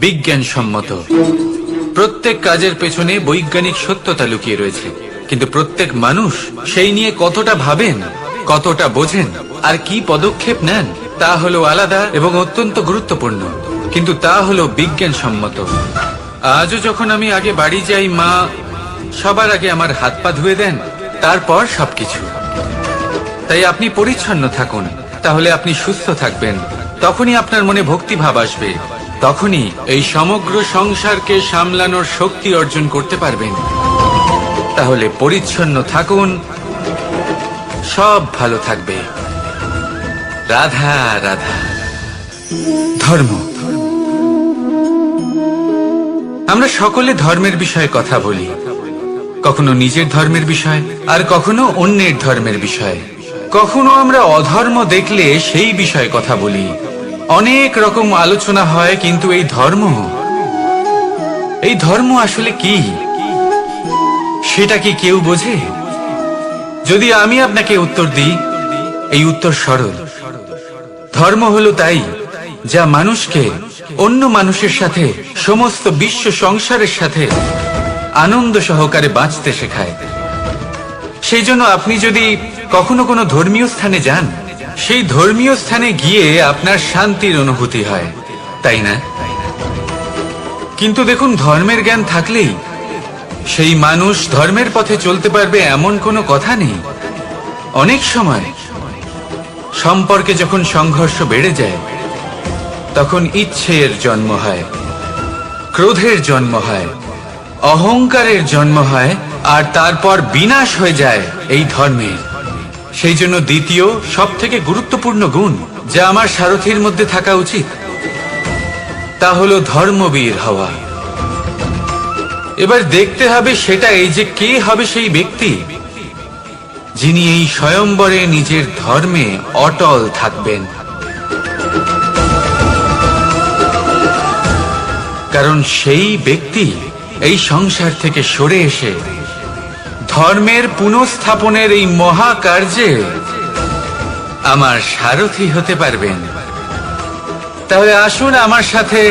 বিজ্ঞানসম্মত। প্রত্যেক কাজের পেছনে বৈজ্ঞানিক সত্যতা লুকিয়ে রয়েছে, কিন্তু প্রত্যেক মানুষ সেই নিয়ে কতটা ভাবেন, কতটা বোঝেন, আর কি পদক্ষেপ নেন, তা হলো আলাদা এবং অত্যন্ত গুরুত্বপূর্ণ, কিন্তু তা হলো বিজ্ঞানসম্মত। আজও যখন আমি আগে বাড়ি যাই, মা সবার আগে আমার হাত পা ধুয়ে দেন, তারপর সবকিছু। তাই আপনি পরিচ্ছন্ন থাকুন, তাহলে আপনি সুস্থ থাকবেন। তখনই আপনার মনে ভক্তিভাব আসবে, তখনই এই সমগ্র সংসারকে সামলানোর শক্তি অর্জন করতে পারবেন। তাহলে পরিচ্ছন্ন থাকুন, সব ভালো থাকবে। রাধা রাধা। ধর্ম। আমরা সকলে ধর্মের বিষয়ে কথা বলি, কখনো নিজের ধর্মের বিষয়, আর কখনো অন্যের ধর্মের বিষয়। কখনো আমরা অধর্ম দেখলে সেই বিষয়ে কথা বলি। অনেক রকম আলোচনা হয়, কিন্তু এই ধর্ম আসলে কি, সেটা কি কেউ বোঝে? যদি আমি আপনাকে উত্তর দিই, এই উত্তর সরল। ধর্ম হলো তাই যা মানুষকে অন্য মানুষের সাথে, সমস্ত বিশ্ব সংসারের সাথে আনন্দ সহকারে বাঁচতে শেখায়। সেই জন্য আপনি যদি কখনো কোনো ধর্মীয় স্থানে যান, সেই ধর্মীয় স্থানে গিয়ে আপনার শান্তির অনুভূতি হয়। তাই না? কিন্তু দেখুন, ধর্মের জ্ঞান থাকলেই সেই মানুষ ধর্মের পথে চলতে পারবে এমন কোনো কথা নেই। অনেক সময় সম্পর্কে যখন সংঘর্ষ বেড়ে যায়, তখন ইচ্ছের জন্ম হয়, ক্রোধের জন্ম হয়, অহংকারের জন্ম হয়, আর তারপর বিনাশ হয়ে যায় এই ধর্মের। সেই জন্য দ্বিতীয় সবথেকে গুরুত্বপূর্ণ গুণ যা আমার সারথীর মধ্যে থাকা উচিত, তা হলো ধর্মবীর হওয়া। এবার দেখতে হবে সেটা এই যে কে হবে সেই ব্যক্তি যিনি এই স্বয়ম্বরে নিজের ধর্মে অটল থাকবেন। কারণ সেই ব্যক্তি এই সংসার থেকে সরে এসে ধর্মের পুনঃস্থাপনের এই মহাকার্যে আমার সারথী হতে পারবেন। তাহলে আসুন আমার সাথে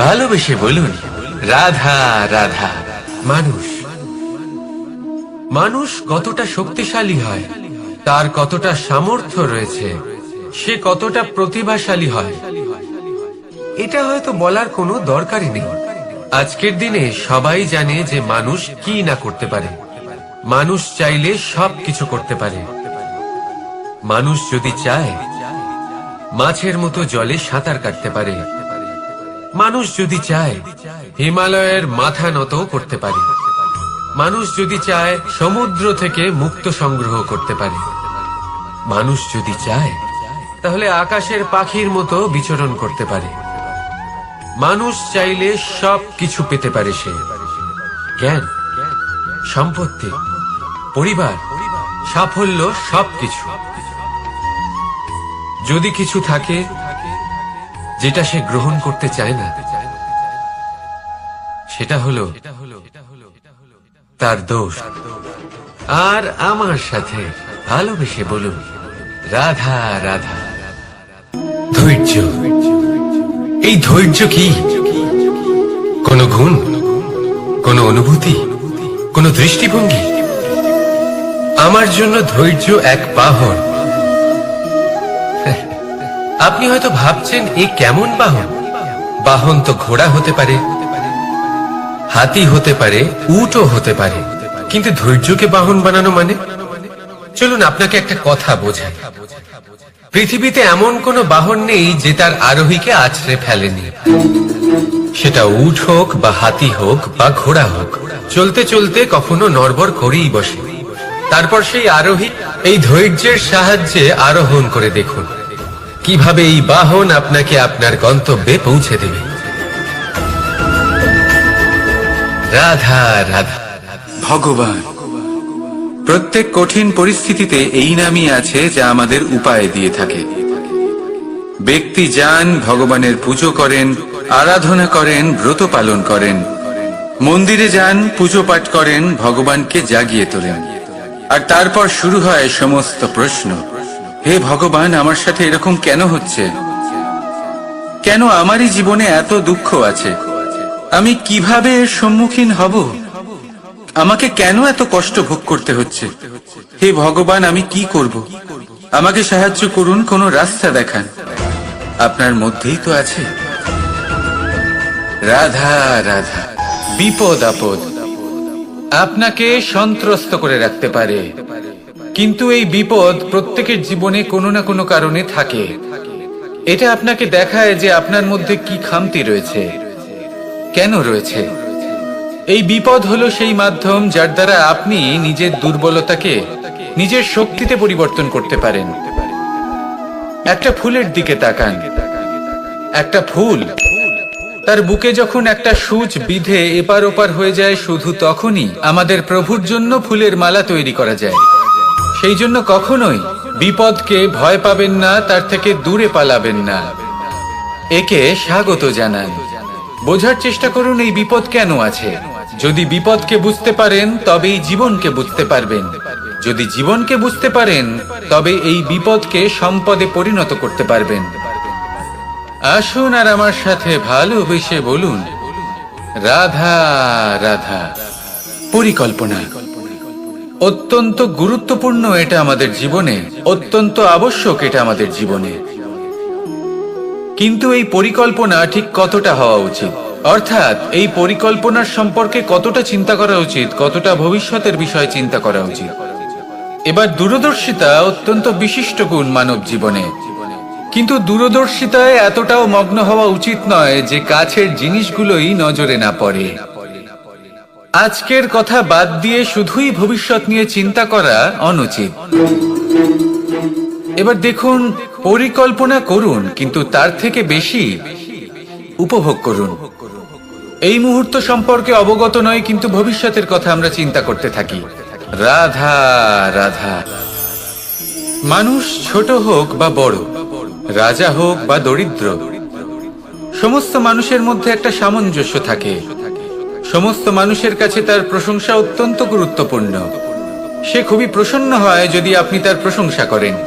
ভালোবেসে বলুন, রাধা রাধা। মানুষ কতটা শক্তিশালী হয়, তার কতটা সামর্থ্য রয়েছে, সে কতটা প্রতিভাশালী হয়, এটা হয়তো বলার কোনো দরকারই নেই। আজকের দিনে সবাই জানে যে মানুষ কি না করতে পারে। মানুষ চাইলে সব কিছু করতে পারে। মানুষ যদি চায় মাছের মতো জলে সাঁতার কাটতে পারে। মানুষ যদি চায় হিমালয়ের মাথা নত করতে পারে। মানুষ যদি চায় সমুদ্র থেকে মুক্ত সংগ্রহ করতে পারে। মানুষ যদি চায় তাহলে আকাশের পাখির মতো বিচরণ করতে পারে। মানুষ চাইলে সব কিছু পেতে পারে। সে জ্ঞান, সম্পত্তি, পরিবার, সাফল্য, সবকিছু। যদি কিছু থাকে যেটা সে গ্রহণ করতে চায় না, সেটা হলো তার দোষ। আর আমার সাথে ভালোবেসে বলুন, রাধা রাধা। ধৈর্য। এই ধৈর্য কি কোনো গুণ, কোনো অনুভূতি, কোনো দৃষ্টিভঙ্গি? আমার জন্য ধৈর্য এক বাহন। আপনি হয়তো ভাবছেন এ কেমন বাহন? বাহন তো ঘোড়া হতে পারে, হাতি হতে পারে, উটও হতে পারে, কিন্তু ধৈর্যকে বাহন বানানো মানে? চলুন আপনাকে একটা কথা বোঝাই। পৃথিবীতে এমন কোনো বাহন নেই যে তার আরোহীকে আছড়ে ফেলেনি। সেটা উট হোক বা হাতি হোক বা ঘোড়া হোক, চলতে চলতে কখনো নড়বড় করেই বসে। তারপর সেই আরোহী এই ধৈর্যের সাহায্যে আরোহণ করে দেখুন কিভাবে এই বাহন আপনাকে আপনার গন্তব্যে পৌঁছে দেবে। রাধা রাধা। ভগবান প্রত্যেক কঠিন পরিস্থিতিতে এই নামই আছে যা আমাদের উপায় দিয়ে থাকে। ব্যক্তি যান, ভগবানের পুজো করেন, আরাধনা করেন, ব্রত পালন করেন, মন্দিরে যান, পুজো পাঠ করেন, ভগবানকে জাগিয়ে তোলেন, আর তারপর শুরু হয় সমস্ত প্রশ্ন। হে ভগবান, আমার সাথে এরকম কেন হচ্ছে? কেন আমারই জীবনে এত দুঃখ আছে? আমি কিভাবে এর সম্মুখীন হব? আমাকে কেন এত কষ্ট ভোগ করতে হচ্ছে? হে ভগবান, আমি কি করব? আমাকে সাহায্য করুন, কোনো রাস্তা দেখান। আপনার মধ্যেই তো আছে রাধা রাধা। বিপদ আপদ আপনাকে সন্ত্রস্ত করে রাখতে পারে, কিন্তু এই বিপদ প্রত্যেকের জীবনে কোনো না কোনো কারণে থাকে। এটা আপনাকে দেখায় যে আপনার মধ্যে কি খামতি রয়েছে, কেন রয়েছে। এই বিপদ হলো সেই মাধ্যম যার দ্বারা আপনি নিজের দুর্বলতাকে নিজের শক্তিতে পরিবর্তন করতে পারেন। একটা ফুলের দিকে তাকান। একটা ফুল, তার বুকে যখন একটা সূচ বিঁধে এপার ওপার হয়ে যায়, শুধু তখনই আমাদের প্রভুর জন্য ফুলের মালা তৈরি করা যায়। সেই জন্য কখনোই বিপদকে ভয় পাবেন না, তার থেকে দূরে পালাবেন না, একে স্বাগত জানান। বোঝার চেষ্টা করুন এই বিপদ কেন আছে। যদি বিপদকে বুঝতে পারেন তবেই জীবনকে বুঝতে পারবেন। যদি জীবনকে বুঝতে পারেন তবে এই বিপদকে সম্পদে পরিণত করতে পারবেন। আসুন আর আমার সাথে ভালোবেসে বলুন, রাধা রাধা। পরিকল্পনা অত্যন্ত গুরুত্বপূর্ণ, এটা আমাদের জীবনে অত্যন্ত আবশ্যক, এটা আমাদের জীবনে। কিন্তু এই পরিকল্পনা ঠিক কতটা হওয়া উচিত, অর্থাৎ এই পরিকল্পনার সম্পর্কে কতটা চিন্তা করা উচিত, কতটা ভবিষ্যতের বিষয়ে চিন্তা করা উচিত। এবার দূরদর্শিতা অত্যন্ত বিশিষ্ট গুণ মানব জীবনে, কিন্তু দূরদর্শিতায় এতটাও মগ্ন হওয়া উচিত নয় যে কাছের জিনিসগুলোই নজরে না পড়ে। আজকের কথা বাদ দিয়ে শুধুই ভবিষ্যৎ নিয়ে চিন্তা করা অনুচিত। এবার দেখুন, পরিকল্পনা করুন, কিন্তু তার থেকে বেশি উপভোগ করুন। এই মুহূর্ত সম্পর্কে অবগত নয়, কিন্তু ভবিষ্যতের কথা আমরা চিন্তা করতে থাকি। রাধা রাধা। মানুষ ছোট হোক বা বড়, রাজা হোক বা দরিদ্র, সমস্ত মানুষের মধ্যে একটা সামঞ্জস্য থাকে। সমস্ত মানুষের কাছে তার প্রশংসা অত্যন্ত গুরুত্বপূর্ণ। সে খুবই প্রসন্ন হয় যদি আপনি তার প্রশংসা করেন,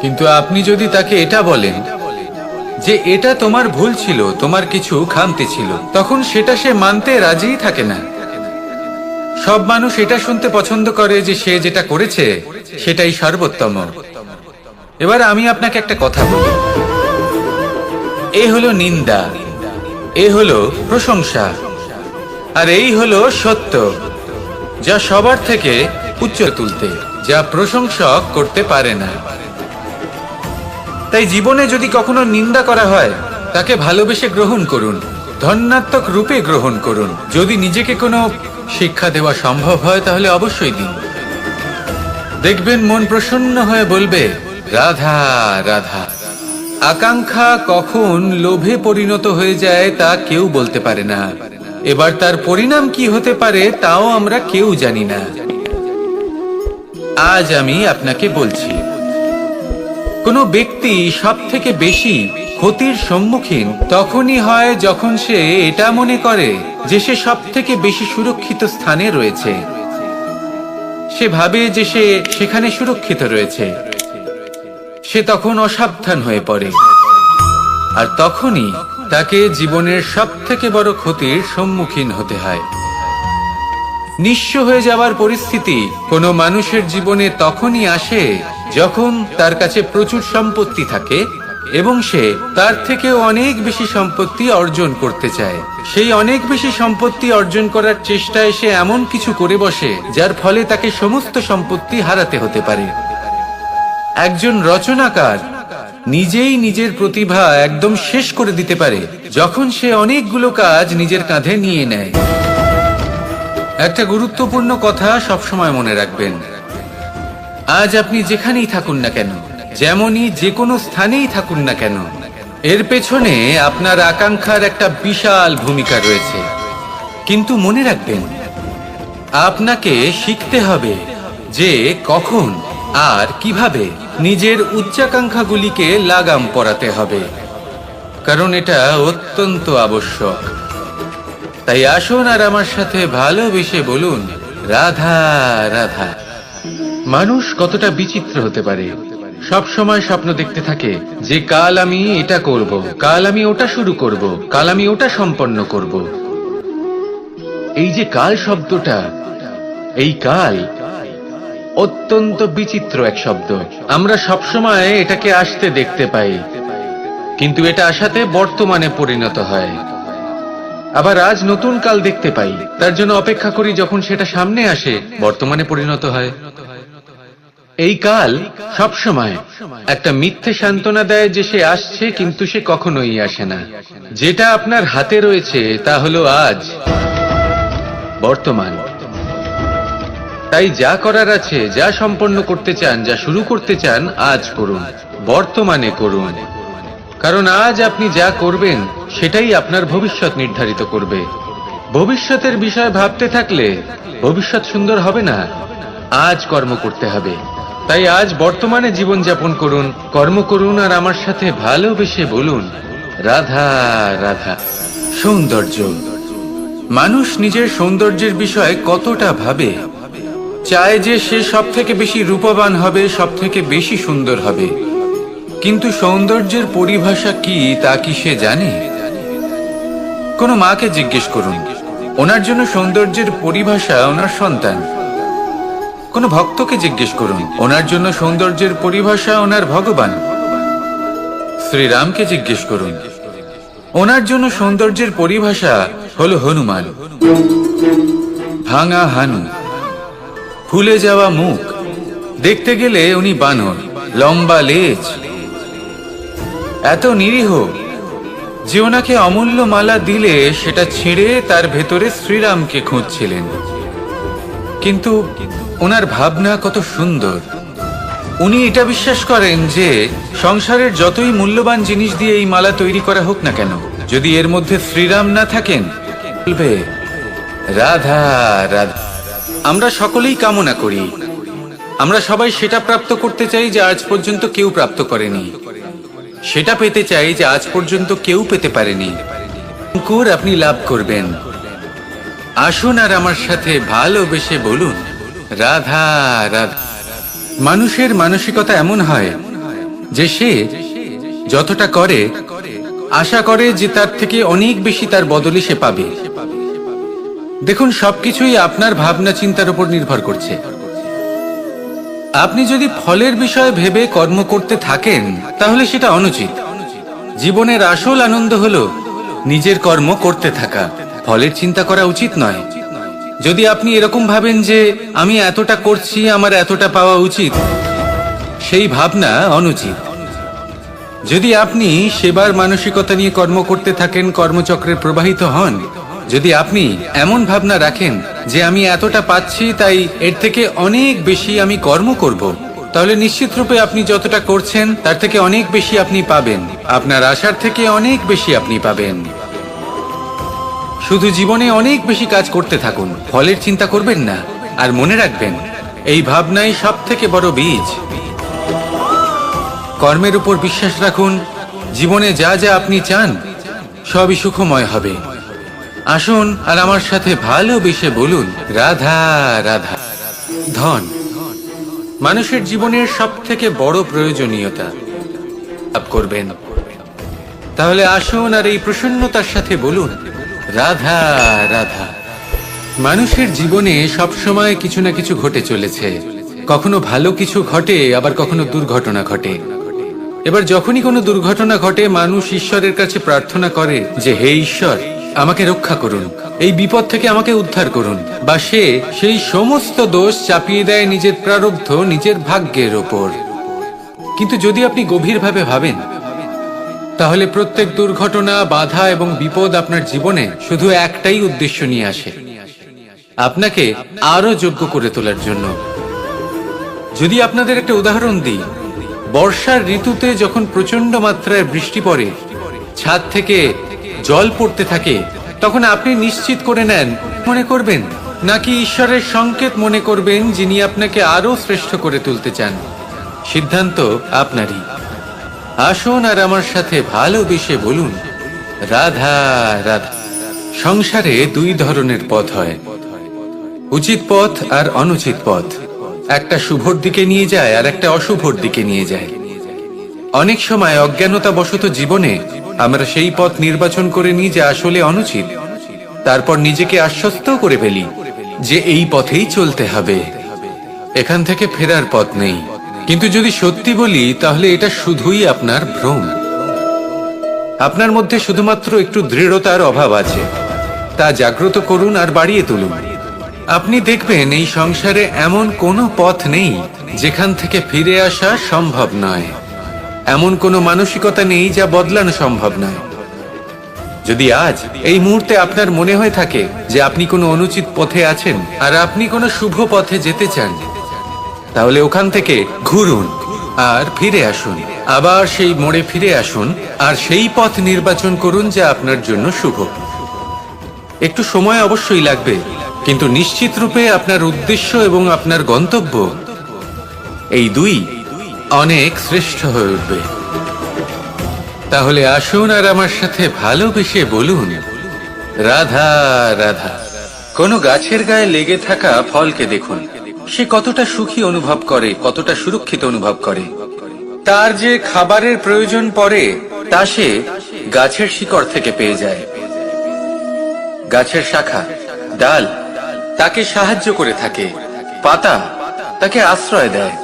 কিন্তু আপনি যদি তাকে এটা বলেন যে এটা তোমার ভুল ছিল, তোমার কিছু খামতি ছিল, তখন সেটা সে মানতে রাজিই থাকে না। সব মানুষ এটা শুনতে পছন্দ করে যে সে যেটা করেছে সেটাই সর্বোত্তম। এবার আমি আপনাকে একটা কথা বলি, এ হলো নিন্দা, এ হলো প্রশংসা, আর এই হলো সত্য, যা সবার থেকে উচ্চ তুলতে, যা প্রশংসক করতে পারে না। তাই জীবনে যদি কখনো নিন্দা করা হয়, তাকে ভালোবেসে গ্রহণ করুন, ধন্যাত্মক রূপে গ্রহণ করুন। যদি নিজেকে কোনো শিক্ষা দেওয়া সম্ভব হয় তাহলে অবশ্যই দিন। দেখবেন মন প্রসন্ন হয়ে বলবে রাধা রাধা। আকাঙ্ক্ষা কখন লোভে পরিণত হয়ে যায় তা কেউ বলতে পারে না। এবার তার পরিণাম কি হতে পারে তাও আমরা কেউ জানি না। আজ আমি আপনাকে বলছি, কোনো ব্যক্তি সব থেকে বেশি ক্ষতির সম্মুখীন তখনই হয় যখন সে এটা মনে করে যে সে সব থেকে বেশি সুরক্ষিত স্থানে রয়েছে। সে ভাবে যে সে সেখানে সুরক্ষিত রয়েছে। সে তখন অসাবধান হয়ে পড়ে, আর তখনই তাকে জীবনের সব থেকে বড় ক্ষতির সম্মুখীন হতে হয়। নিঃস্ব হয়ে যাওয়ার পরিস্থিতি কোনো মানুষের জীবনে তখনই আসে যখন তার কাছে প্রচুর সম্পত্তি থাকে এবং সে তার থেকেও অনেক বেশি সম্পত্তি অর্জন করতে চায়। সেই অনেক বেশি সম্পত্তি অর্জন করার চেষ্টায় সে এমন কিছু করে বসে যার ফলে তাকে সমস্ত সম্পত্তি হারাতে হতে পারে। একজন রচনাকার নিজেই নিজের প্রতিভা একদম শেষ করে দিতে পারে যখন সে অনেকগুলো কাজ নিজের কাঁধে নিয়ে নেয়। একটা গুরুত্বপূর্ণ কথা সবসময় মনে রাখবেন, আজ আপনি যেখানেই থাকুন না কেন, যেমনই যে কোনো স্থানেই থাকুন না কেন, এর পেছনে আপনার আকাঙ্ক্ষার একটা বিশাল ভূমিকা রয়েছে। কিন্তু মনে রাখবেন, আপনাকে শিখতে হবে যে কখন আর কিভাবে নিজের উচ্চাকাঙ্ক্ষাগুলিকে লাগাম পরাতে হবে, কারণ এটা অত্যন্ত আবশ্যক। তাই আসুন আর আমার সাথে ভালোবেসে বলুন রাধা রাধা। মানুষ কতটা বিচিত্র হতে পারে, সব সময় স্বপ্ন দেখতে থাকে যে কাল আমি এটা করব, কাল আমি ওটা শুরু করব, কাল আমি ওটা সম্পন্ন করব। এই যে কাল শব্দটা, এই কাল অত্যন্ত বিচিত্র এক শব্দ। আমরা সব সময় এটাকে আসতে দেখতে পাই, কিন্তু এটা আসাতে বর্তমানে পরিণত হয়। আবার আজ নতুন কাল দেখতে পাই, তার জন্য অপেক্ষা করি, যখন সেটা সামনে আসে বর্তমানে পরিণত হয়। এই কাল সব সময় একটা মিথ্যে সান্ত্বনা দেয় যে সে আসছে, কিন্তু সে কখনোই আসে না। যেটা আপনার হাতে রয়েছে তা হলো আজ, বর্তমান। তাই যা করার আছে, যা সম্পন্ন করতে চান, যা শুরু করতে চান, আজ করুন, বর্তমানে করুন। কারণ আজ আপনি যা করবেন সেটাই আপনার ভবিষ্যৎ নির্ধারিত করবে। ভবিষ্যতের বিষয় ভাবতে থাকলে ভবিষ্যৎ সুন্দর হবে না। আজ কর্ম করতে হবে। তাই আজ বর্তমানে জীবন যাপন করুন, কর্ম করুন, আর আমার সাথে ভালোবেসে বলুন রাধা রাধা। সৌন্দর্য। মানুষ নিজের সৌন্দর্যের বিষয়ে কতটা ভাবে, চায় যে সে সব থেকে বেশি রূপবান হবে, সব থেকে বেশি সুন্দর হবে। কিন্তু সৌন্দর্যের পরিভাষা কি তা কি সে জানে? কোনো মাকে জিজ্ঞেস করুন, ওনার জন্য সৌন্দর্যের পরিভাষা ওনার সন্তান। কোনো ভক্তকে জিজ্ঞেস করুন, ওনার জন্য সৌন্দর্যের পরিভাষা ওনার ভগবান। শ্রীরামকে জিজ্ঞেস করুন। ওনার জন্য সৌন্দর্যের পরিভাষা হলো হনুমান। ভাঙা হানু, ফুলে যাওয়া মুখ, দেখতে গেলে উনি বানর, লম্বা লেজ, এত নিরীহ যে ওনাকে অমূল্য মালা দিলে সেটা ছিঁড়ে তার ভেতরে শ্রীরামকে খুঁজছিলেন। কিন্তু ওনার ভাবনা কত সুন্দর। উনি এটা বিশ্বাস করেন যে সংসারের যতই মূল্যবান জিনিস দিয়ে এই মালা তৈরি করা হোক না কেন, যদি এর মধ্যে শ্রীরাম না থাকেন, বলবে রাধা রাধা। আমরা সকলেই কামনা করি, আমরা সবাই সেটা প্রাপ্ত করতে চাই যে আজ পর্যন্ত কেউ প্রাপ্ত করেনি, সেটা পেতে চাই যে আজ পর্যন্ত কেউ পেতে পারেনি। অঙ্কুর আপনি লাভ করবেন। আসুন আর আমার সাথে ভালোবেসে বলুন রাধা রাধা। মানুষের মানসিকতা এমন হয় যে সে যতটা করে আশা করে যে তার থেকে অনেক বেশি তার বদলে সে পাবে। দেখুন, সবকিছুই আপনার ভাবনা চিন্তার উপর নির্ভর করছে। আপনি যদি ফলের বিষয়ে ভেবে কর্ম করতে থাকেন তাহলে সেটা অনুচিত। জীবনের আসল আনন্দ হলো নিজের কর্ম করতে থাকা, ফলের চিন্তা করা উচিত নয়। যদি আপনি এরকম ভাবেন যে আমি এতটা করছি, আমার এতটা পাওয়া উচিত, সেই ভাবনা অনুচিত। যদি আপনি সেবার মানসিকতা নিয়ে কর্ম করতে থাকেন, কর্মচক্রে প্রবাহিত হন, যদি আপনি এমন ভাবনা রাখেন যে আমি এতটা পাচ্ছি তাই এর থেকে অনেক বেশি আমি কর্ম করব, তাহলে নিশ্চিত রূপে আপনি যতটা করছেন তার থেকে অনেক বেশি আপনি পাবেন, আপনার আশার থেকে অনেক বেশি আপনি পাবেন। শুধু জীবনে অনেক বেশি কাজ করতে থাকুন, ফলের চিন্তা করবেন না। আর মনে রাখবেন, এই ভাবনাই সব থেকে বড় বীজ। কর্মের উপর বিশ্বাস রাখুন, জীবনে যা যা আপনি চান সবই সুখময় হবে। আসুন আর আমার সাথে ভালোবেসে বলুন রাধা রাধা। ধন মানুষের জীবনের সব থেকে বড় প্রয়োজনীয়তা লাভ করবেন, তাহলে আসুন আর এই প্রসন্নতার সাথে বলুন রাধা রাধা। মানুষের জীবনে সবসময় কিছু না কিছু ঘটে চলেছে। কখনো ভালো কিছু ঘটে, আবার কখনো দুর্ঘটনা ঘটে। এবার যখনই কোনো দুর্ঘটনা ঘটে, মানুষ ঈশ্বরের কাছে প্রার্থনা করে যে হে ঈশ্বর, আমাকে রক্ষা করুন, এই বিপদ থেকে আমাকে উদ্ধার করুন। বা সে সেই সমস্ত দোষ চাপিয়ে দেয় নিজের প্রারব্ধ, নিজের ভাগ্যের ওপর। কিন্তু যদি আপনি গভীরভাবে ভাবেন, তাহলে প্রত্যেক দুর্ঘটনা, বাধা এবং বিপদ আপনার জীবনে শুধু একটাই উদ্দেশ্য নিয়ে আসে, আপনাকে আরো যোগ্য করে তোলার জন্য। যদি আপনাদের একটা উদাহরণ দিই, বর্ষার ঋতুতে যখন প্রচন্ড মাত্রায় বৃষ্টি পড়ে, ছাদ থেকে জল পড়তে থাকে, তখন আপনি নিশ্চিত করে নেন মনে করবেন, নাকি ঈশ্বরের সংকেত মনে করবেন যিনি আপনাকে আরো শ্রেষ্ঠ করে তুলতে চান? সিদ্ধান্ত আপনারই। আসুন আর আমার সাথে ভালোবেসে বলুন রাধা রাধা। সংসারে দুই ধরনের পথ হয়, উচিত পথ আর অনুচিত পথ। একটা শুভর দিকে নিয়ে যায় আর একটা অশুভর দিকে নিয়ে যায়। অনেক সময় অজ্ঞানতাবশত জীবনে আমরা সেই পথ নির্বাচন করে নিই যা আসলে অনুচিত। তারপর নিজেকে আশ্বস্ত করে ফেলি যে এই পথেই চলতে হবে, এখান থেকে ফেরার পথ নেই। কিন্তু যদি সত্যি বলি, তাহলে এটা শুধুই আপনার ভ্রম। আপনার মধ্যে শুধুমাত্র একটু দৃঢ়তার অভাব আছে, তা জাগ্রত করুন আর বাড়িয়ে তুলুন। আপনি দেখবেন এই সংসারে এমন কোনো পথ নেই যেখান থেকে ফিরে আসা সম্ভব নয়। এমন কোনো মানসিকতা নেই যা বদলানো সম্ভব নয়। যদি আজ এই মুহূর্তে আপনার মনে হয়ে থাকে যে আপনি কোনো অনুচিত পথে আছেন আর আপনি কোনো শুভ পথে যেতে চান, তাহলে ওখান থেকে ঘুরুন আর ফিরে আসুন, আবার সেই মোড়ে ফিরে আসুন আর সেই পথ নির্বাচন করুন যা আপনার জন্য শুভ। একটু সময় অবশ্যই লাগবে, কিন্তু নিশ্চিত রূপে আপনার উদ্দেশ্য এবং আপনার গন্তব্য এই দুই অনেক শ্রেষ্ঠ হয়ে উঠবে। তাহলে আসুন আর আমার সাথে ভালোবেসে বলুন রাধা রাধা। কোনো গাছের গায়ে লেগে থাকা ফলকে দেখুন, সে কতটা সুখী অনুভব করে, কতটা সুরক্ষিত অনুভব করে। তার যে খাবারের প্রয়োজন পড়ে তা সে গাছের শিকড় থেকে পেয়ে যায়। গাছের শাখা, ডাল তাকে সাহায্য করে থাকে, পাতা তাকে আশ্রয় দেয়,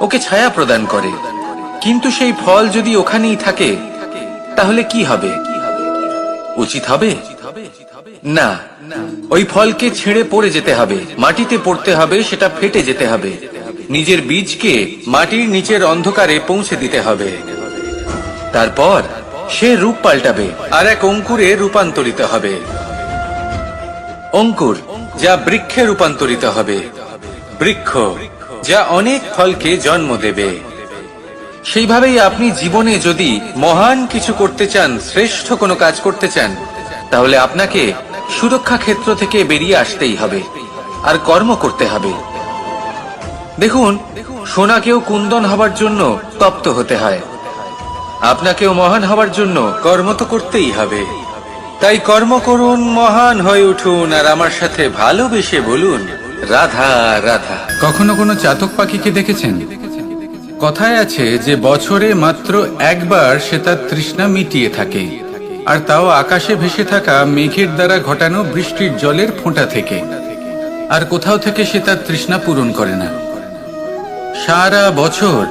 ওকে ছায়া প্রদান করে। কিন্তু সেই ফল যদি ওখানেই থাকে তাহলে কি হবে? উচিত হবে না, ওই ফলকে ছেড়ে পড়ে যেতে হবে, মাটিতে পড়তে হবে, সেটা ফেটে যেতে হবে, নিজের বীজকে মাটির নিচের অন্ধকারে পৌঁছে দিতে হবে। তারপর সে রূপ পাল্টাবে আর এক অঙ্কুরে রূপান্তরিত হবে, অঙ্কুর যা বৃক্ষে রূপান্তরিত হবে, বৃক্ষ যা অনেক ফলকে জন্ম দেবে। সেইভাবেই আপনি জীবনে যদি মহান কিছু করতে চান, শ্রেষ্ঠ কোনো কাজ করতে চান, তাহলে আপনাকে সুরক্ষা ক্ষেত্র থেকে বেরিয়ে আসতেই হবে আর কর্ম করতে হবে। দেখুন, সোনাকেও কুন্দন হবার জন্য তপ্ত হতে হয়, আপনাকেও মহান হবার জন্য কর্ম তো করতেই হবে। তাই কর্ম করুন, মহান হয়ে উঠুন, আর আমার সাথে ভালোবেসে বলুন, রাধা রাধা। কখনো কোনো চাতক পাখিকে দেখেছেন? কথায় আছে যে বছরে মাত্র একবার সে তার তৃষ্ণা মিটিয়ে থাকে, আর তাও আকাশে ভেসে থাকা মেঘের দ্বারা ঘটানো বৃষ্টির জলের ফোঁটা থেকে। আর কোথাও থেকে সে তার তৃষ্ণা পূরণ করে না। সারা বছর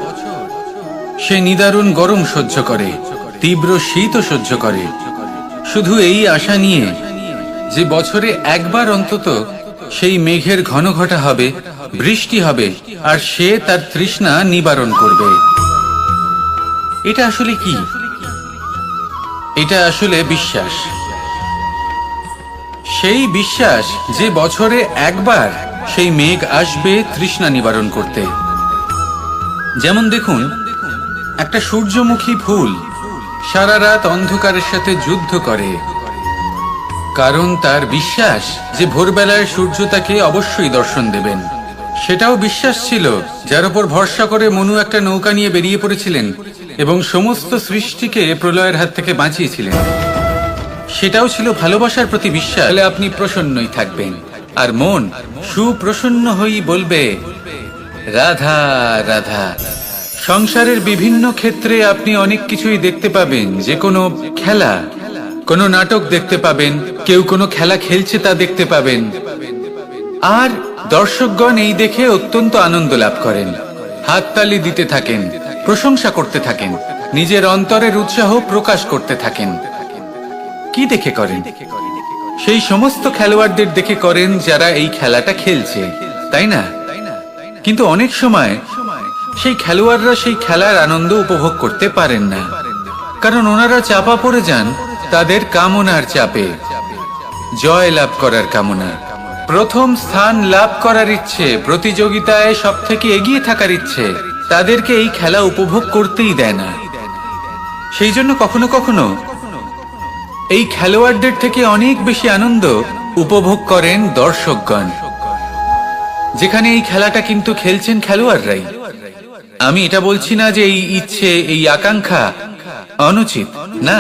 সে নিদারুণ গরম সহ্য করে, তীব্র শীতও সহ্য করে, শুধু এই আশা নিয়ে যে বছরে একবার অন্তত সেই মেঘের ঘন ঘটা হবে, বৃষ্টি হবে, আর সে তার তৃষ্ণা নিবারণ করবে। এটা আসলে কি? এটা আসলে বিশ্বাস। সেই বিশ্বাস যে বছরে একবার সেই মেঘ আসবে তৃষ্ণা নিবারণ করতে। যেমন দেখুন, একটা সূর্যমুখী ফুল সারা রাত অন্ধকারের সাথে যুদ্ধ করে, কারণ তার বিশ্বাস যে ভোরবেলায় সূর্য তাকে অবশ্যই দর্শন দেবেন। সেটাও বিশ্বাস ছিল যার উপর ভরসা করে মনু একটা নৌকা নিয়ে বেরিয়ে পড়েছিলেন এবং সমস্ত সৃষ্টিকে প্রলয়ের হাত থেকে বাঁচিয়েছিলেন। সেটাও ছিল ভালোবাসার প্রতি বিশ্বাস। তাহলে আপনি প্রসন্নই থাকবেন, আর মন সুপ্রসন্ন হয়েই বলবে, রাধা রাধা। সংসারের বিভিন্ন ক্ষেত্রে আপনি অনেক কিছুই দেখতে পাবেন, যে কোনো খেলা, কোনো নাটক দেখতে পাবেন, কেউ কোনো খেলা খেলছে তা দেখতে পাবেন, আর দর্শকগণ এই দেখে অত্যন্ত আনন্দ লাভ করেন, হাততালি দিতে থাকেন, প্রশংসা করতে থাকেন, নিজের অন্তরের উৎসাহ প্রকাশ করতে থাকেন। কি দেখে করেন? সেই সমস্ত খেলোয়াড়দের দেখে করেন যারা এই খেলাটা খেলছে, তাই না? কিন্তু অনেক সময় সেই খেলোয়াড়রা সেই খেলার আনন্দ উপভোগ করতে পারেন না, কারণ ওনারা চাপা পড়ে যান তাদের কামনার চাপে। জয় লাভ করার কামনা, প্রথম স্থান লাভ করার ইচ্ছে, প্রতিযোগিতায় সব থেকে এগিয়ে থাকার ইচ্ছে তাদেরকে এই খেলা উপভোগ করতেই দেয় না। সেই জন্য কখনো কখনো এই খেলোয়াড়দের থেকে অনেক বেশি আনন্দ উপভোগ করেন দর্শকগণ, যেখানে এই খেলাটা কিন্তু খেলছেন খেলোয়াড়রাই। আমি এটা বলছি না যে এই ইচ্ছে, এই আকাঙ্ক্ষা অনুচিত না,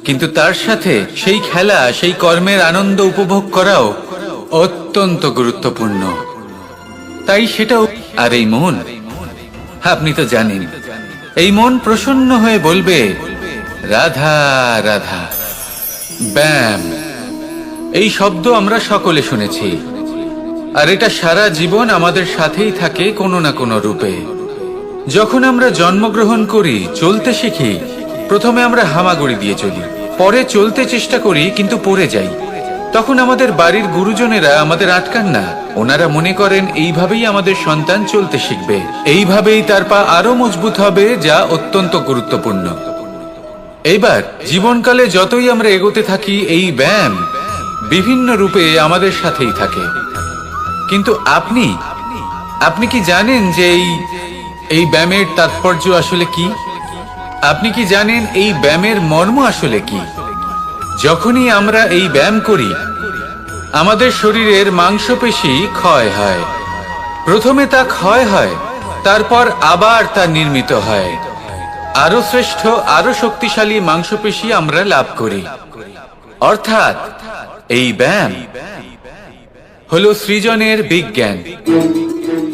কিন্তু তার সাথে সেই খেলা, সেই কর্মের আনন্দ উপভোগ করাও অত্যন্ত গুরুত্বপূর্ণ। তাই সেটাও। আর এই মন, আপনি তো জানেন, এই মন প্রসন্ন হয়ে বলবে, রাধা রাধা। ব্যায়াম, এই শব্দ আমরা সকলে শুনেছি, আর এটা সারা জীবন আমাদের সাথেই থাকে কোনো না কোনো রূপে। যখন আমরা জন্মগ্রহণ করি, চলতে শিখি, প্রথমে আমরা হামাগুড়ি দিয়ে চলি, পরে চলতে চেষ্টা করি কিন্তু পড়ে যাই। তখন আমাদের বাড়ির গুরুজনেরা আমাদের আটকান না, ওনারা মনে করেন এইভাবেই আমাদের সন্তান চলতে শিখবে, এইভাবেই তার পা আরো মজবুত হবে, যা অত্যন্ত গুরুত্বপূর্ণ। এইবার জীবনকালে যতই আমরা এগোতে থাকি, এই ব্যায়াম বিভিন্ন রূপে আমাদের সাথেই থাকে। কিন্তু আপনি কি জানেন যে এই ব্যায়ামের তাৎপর্য আসলে কি? আপনি কি জানেন এই ব্যায়ামের মর্ম আসলে কি? যখনই আমরা এই ব্যায়াম করি, আমাদের শরীরের মাংসপেশি ক্ষয় হয়। প্রথমে তা ক্ষয় হয়, তারপর আবার তা নির্মিত হয়। আরো শ্রেষ্ঠ, আরো শক্তিশালী মাংসপেশি আমরা লাভ করি। অর্থাৎ এই ব্যায়াম হলো সৃজনের বিজ্ঞান।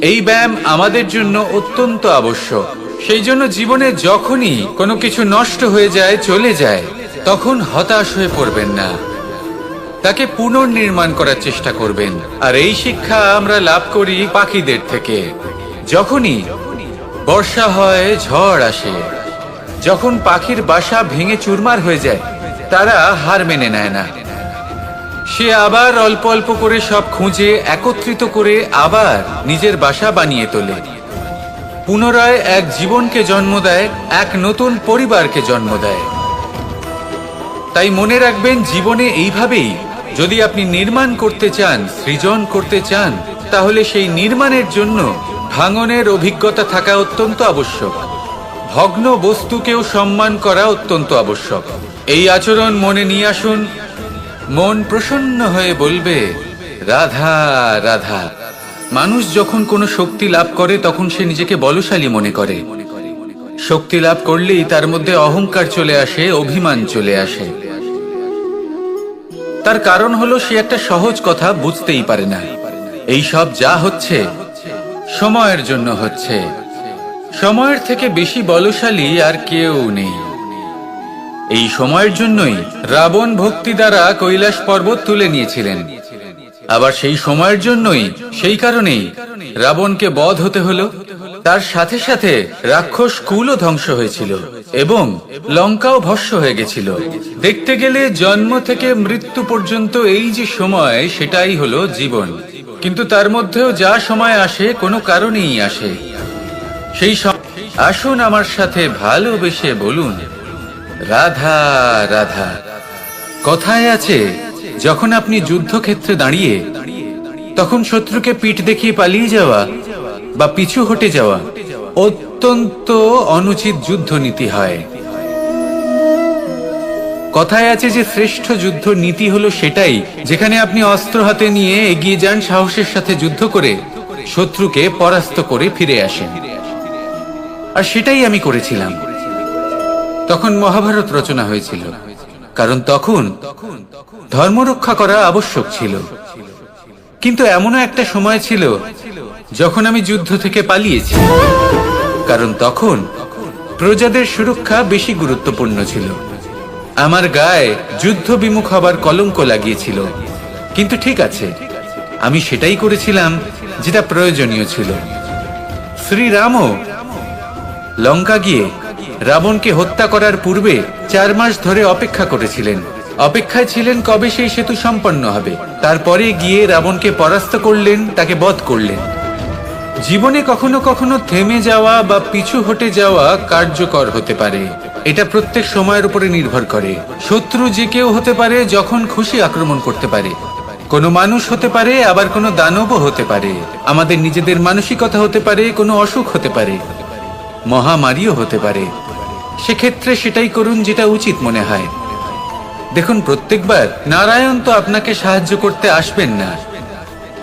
এই ব্যায়াম আমাদের জন্য অত্যন্ত আবশ্যক। সেই জন্য জীবনে যখনই কোনো কিছু নষ্ট হয়ে যায়, চলে যায়, তখন হতাশ হয়ে পড়বেন না, তাকে পুনর্নির্মাণ করার চেষ্টা করবেন। আর এই শিক্ষা আমরা লাভ করি পাখিদের থেকে। যখনই বর্ষা হয়, ঝড় আসে, যখন পাখির বাসা ভেঙে চুরমার হয়ে যায়, তারা হার মেনে নেয় না। সে আবার অল্প অল্প করে সব খুঁজে একত্রিত করে আবার নিজের বাসা বানিয়ে তোলে, পুনরায় এক জীবনকে জন্ম দেয়, এক নতুন পরিবারকে জন্ম দেয়। তাই মনে রাখবেন, জীবনে এইভাবেই যদি আপনি নির্মাণ করতে চান, সৃজন করতে চান, তাহলে সেই নির্মাণের জন্য ভাঙনের অভিজ্ঞতা থাকা অত্যন্ত আবশ্যক। ভগ্ন বস্তুকেও সম্মান করা অত্যন্ত আবশ্যক। এই আচরণ মনে নিয়ে আসুন, মন প্রসন্ন হয়ে বলবে, রাধা রাধা। মানুষ যখন কোনো শক্তি লাভ করে তখন সে নিজেকে বলশালী মনে করে। শক্তি লাভ করলেই তার মধ্যে অহংকার চলে আসে, অভিমান চলে আসে। তার কারণ হলো সে একটা সহজ কথা বুঝতেই পারে না। এই সব যা হচ্ছে সময়ের জন্য হচ্ছে। সময়ের থেকে বেশি বলশালী আর কেউ নেই। এই সময়ের জন্যই রাবণ ভক্তি দ্বারা কৈলাস পর্বত তুলে নিয়েছিলেন। আবার সেই সময়ের জন্যই, সেই কারণেই রাবণকে বধ হতে হলো। তার সাথে সাথে রাক্ষস কুলও ধ্বংস হয়েছিল এবং লঙ্কাও ভস্ম হয়ে গেছিল। দেখতে গেলে জন্ম থেকে মৃত্যু পর্যন্ত এই যে সময়, সেটাই হলো জীবন। কিন্তু তার মধ্যেও যা সময় আসে কোনো কারণেই আসে। সেই আসুন আমার সাথে ভালোবেসে বলুন, রাধা রাধা। কথায় আছে, যখন আপনি যুদ্ধক্ষেত্রে দাঁড়িয়ে তখন শত্রুকে পিঠ দেখিয়ে পালিয়ে যাওয়া বা পিছু হটে যাওয়া অত্যন্ত অনুচিত যুদ্ধনীতি হয়। কথায় আছে যে শ্রেষ্ঠ যুদ্ধ নীতি হলো সেটাই যেখানে আপনি অস্ত্র হাতে নিয়ে এগিয়ে যান, সাহসের সাথে যুদ্ধ করে শত্রুকে পরাস্ত করে ফিরে আসেন। আর সেটাই আমি করেছিলাম। তখন মহাভারত রচনা হয়েছিল, কারণ তখন ধর্ম রক্ষা করা আবশ্যক ছিল। কিন্তু এমনও একটা সময় ছিল যখন আমি যুদ্ধ থেকে পালিয়েছি, কারণ তখন প্রজাদের সুরক্ষা বেশি গুরুত্বপূর্ণ ছিল। আমার গায়ে যুদ্ধ বিমুখ হবার কলঙ্ক লাগিয়েছিল। কিন্তু ঠিক আছে, আমি সেটাই করেছিলাম যেটা প্রয়োজনীয় ছিল। শ্রীরামও লঙ্কা গিয়ে রাবণকে হত্যা করার পূর্বে 4 মাস ধরে অপেক্ষা করেছিলেন। অপেক্ষায় ছিলেন কবে সেই সেতু সম্পন্ন হবে। তারপরে গিয়ে রাবণকে পরাস্ত করলেন, তাকে বধ করলেন। জীবনে কখনো কখনো থেমে যাওয়া বা পিছু হটে যাওয়া কার্যকর হতে পারে। এটা প্রত্যেক সময়ের উপরে নির্ভর করে। শত্রু যে কেউ হতে পারে, যখন খুশি আক্রমণ করতে পারে। কোনো মানুষ হতে পারে, আবার কোনো দানবও হতে পারে। আমাদের নিজেদের মানসিকতা হতে পারে, কোনো অসুখ হতে পারে, মহামারীও হতে পারে। সেক্ষেত্রে সেটাই করুন যেটা উচিত মনে হয়। দেখুন, প্রত্যেকবার নারায়ণ তো আপনাকে সাহায্য করতে আসবেন না।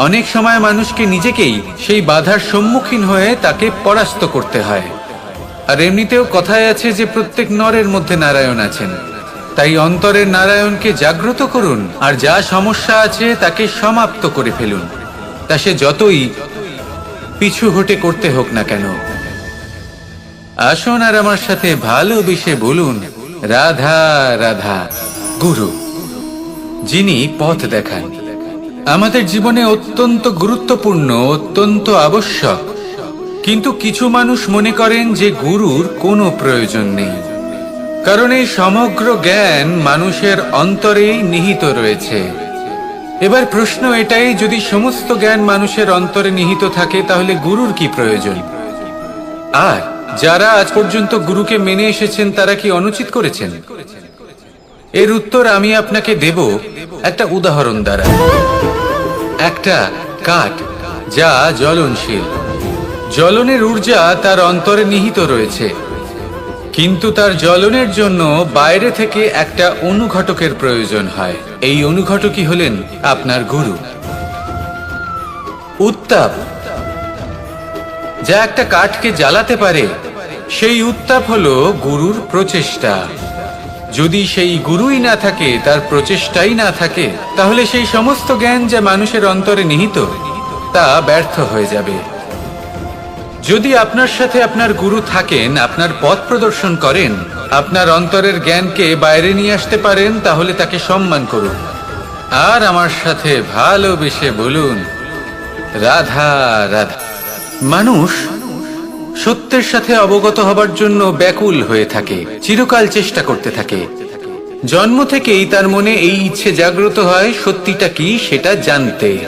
অনেক সময় মানুষকে নিজেকেই সেই বাধার সম্মুখীন হয়ে তাকে পরাস্ত করতে হয়। আর এমনিতেও কথায় আছে যে প্রত্যেক নরের মধ্যে নারায়ণ আছেন। তাই অন্তরের নারায়ণকে জাগ্রত করুন, আর যা সমস্যা আছে তাকে সমাপ্ত করে ফেলুন, তা সে যতই পিছু হটে করতে হোক না কেন। আসুন আর আমার সাথে ভালোবেসে বলুন, রাধা রাধা। গুরু, যিনি পথ দেখান, আমাদের জীবনে অত্যন্ত গুরুত্বপূর্ণ, অত্যন্ত আবশ্যক। কিন্তু কিছু মানুষ মনে করেন যে গুরুর কোনো প্রয়োজন নেই, কারণ এই সমগ্র জ্ঞান মানুষের অন্তরেই নিহিত রয়েছে। এবার প্রশ্ন এটাই, যদি সমস্ত জ্ঞান মানুষের অন্তরে নিহিত থাকে তাহলে গুরুর কি প্রয়োজন? আর যারা আজ পর্যন্ত গুরুকে মেনে এসেছেন তারা কি অনুচিত করেছেন? এর উত্তর আমি আপনাকে দেব একটা উদাহরণ দ্বারা। একটা কাঠ যা জ্বলনশীল, জ্বলনের ঊর্জা তার অন্তরে নিহিত রয়েছে, কিন্তু তার জ্বলনের জন্য বাইরে থেকে একটা অনুঘটকের প্রয়োজন হয়। এই অনুঘটকই হলেন আপনার গুরু। উত্তাপ যা একটা কাঠকে জ্বালাতে পারে, সেই উত্তাপ হলো গুরুর প্রচেষ্টা। যদি সেই গুরুই না থাকে, তার প্রচেষ্টাই না থাকে, তাহলে সেই সমস্ত জ্ঞান যা মানুষের অন্তরে নিহিত তা ব্যর্থ হয়ে যাবে। যদি আপনার সাথে আপনার গুরু থাকেন, আপনার পথ প্রদর্শন করেন, আপনার অন্তরের জ্ঞানকে বাইরে নিয়ে আসতে পারেন, তাহলে তাকে সম্মান করুন। আর আমার সাথে ভালোবেসে বলুন, রাধা রাধা। মানুষ সত্যের সাথে অবগত হবার জন্য ব্যাকুল হয়ে থাকে, চিরকাল চেষ্টা করতে থাকে। জন্ম থেকেই তার মনে এই ইচ্ছে জাগ্রত হয় সত্যিটা কি সেটা জানতে।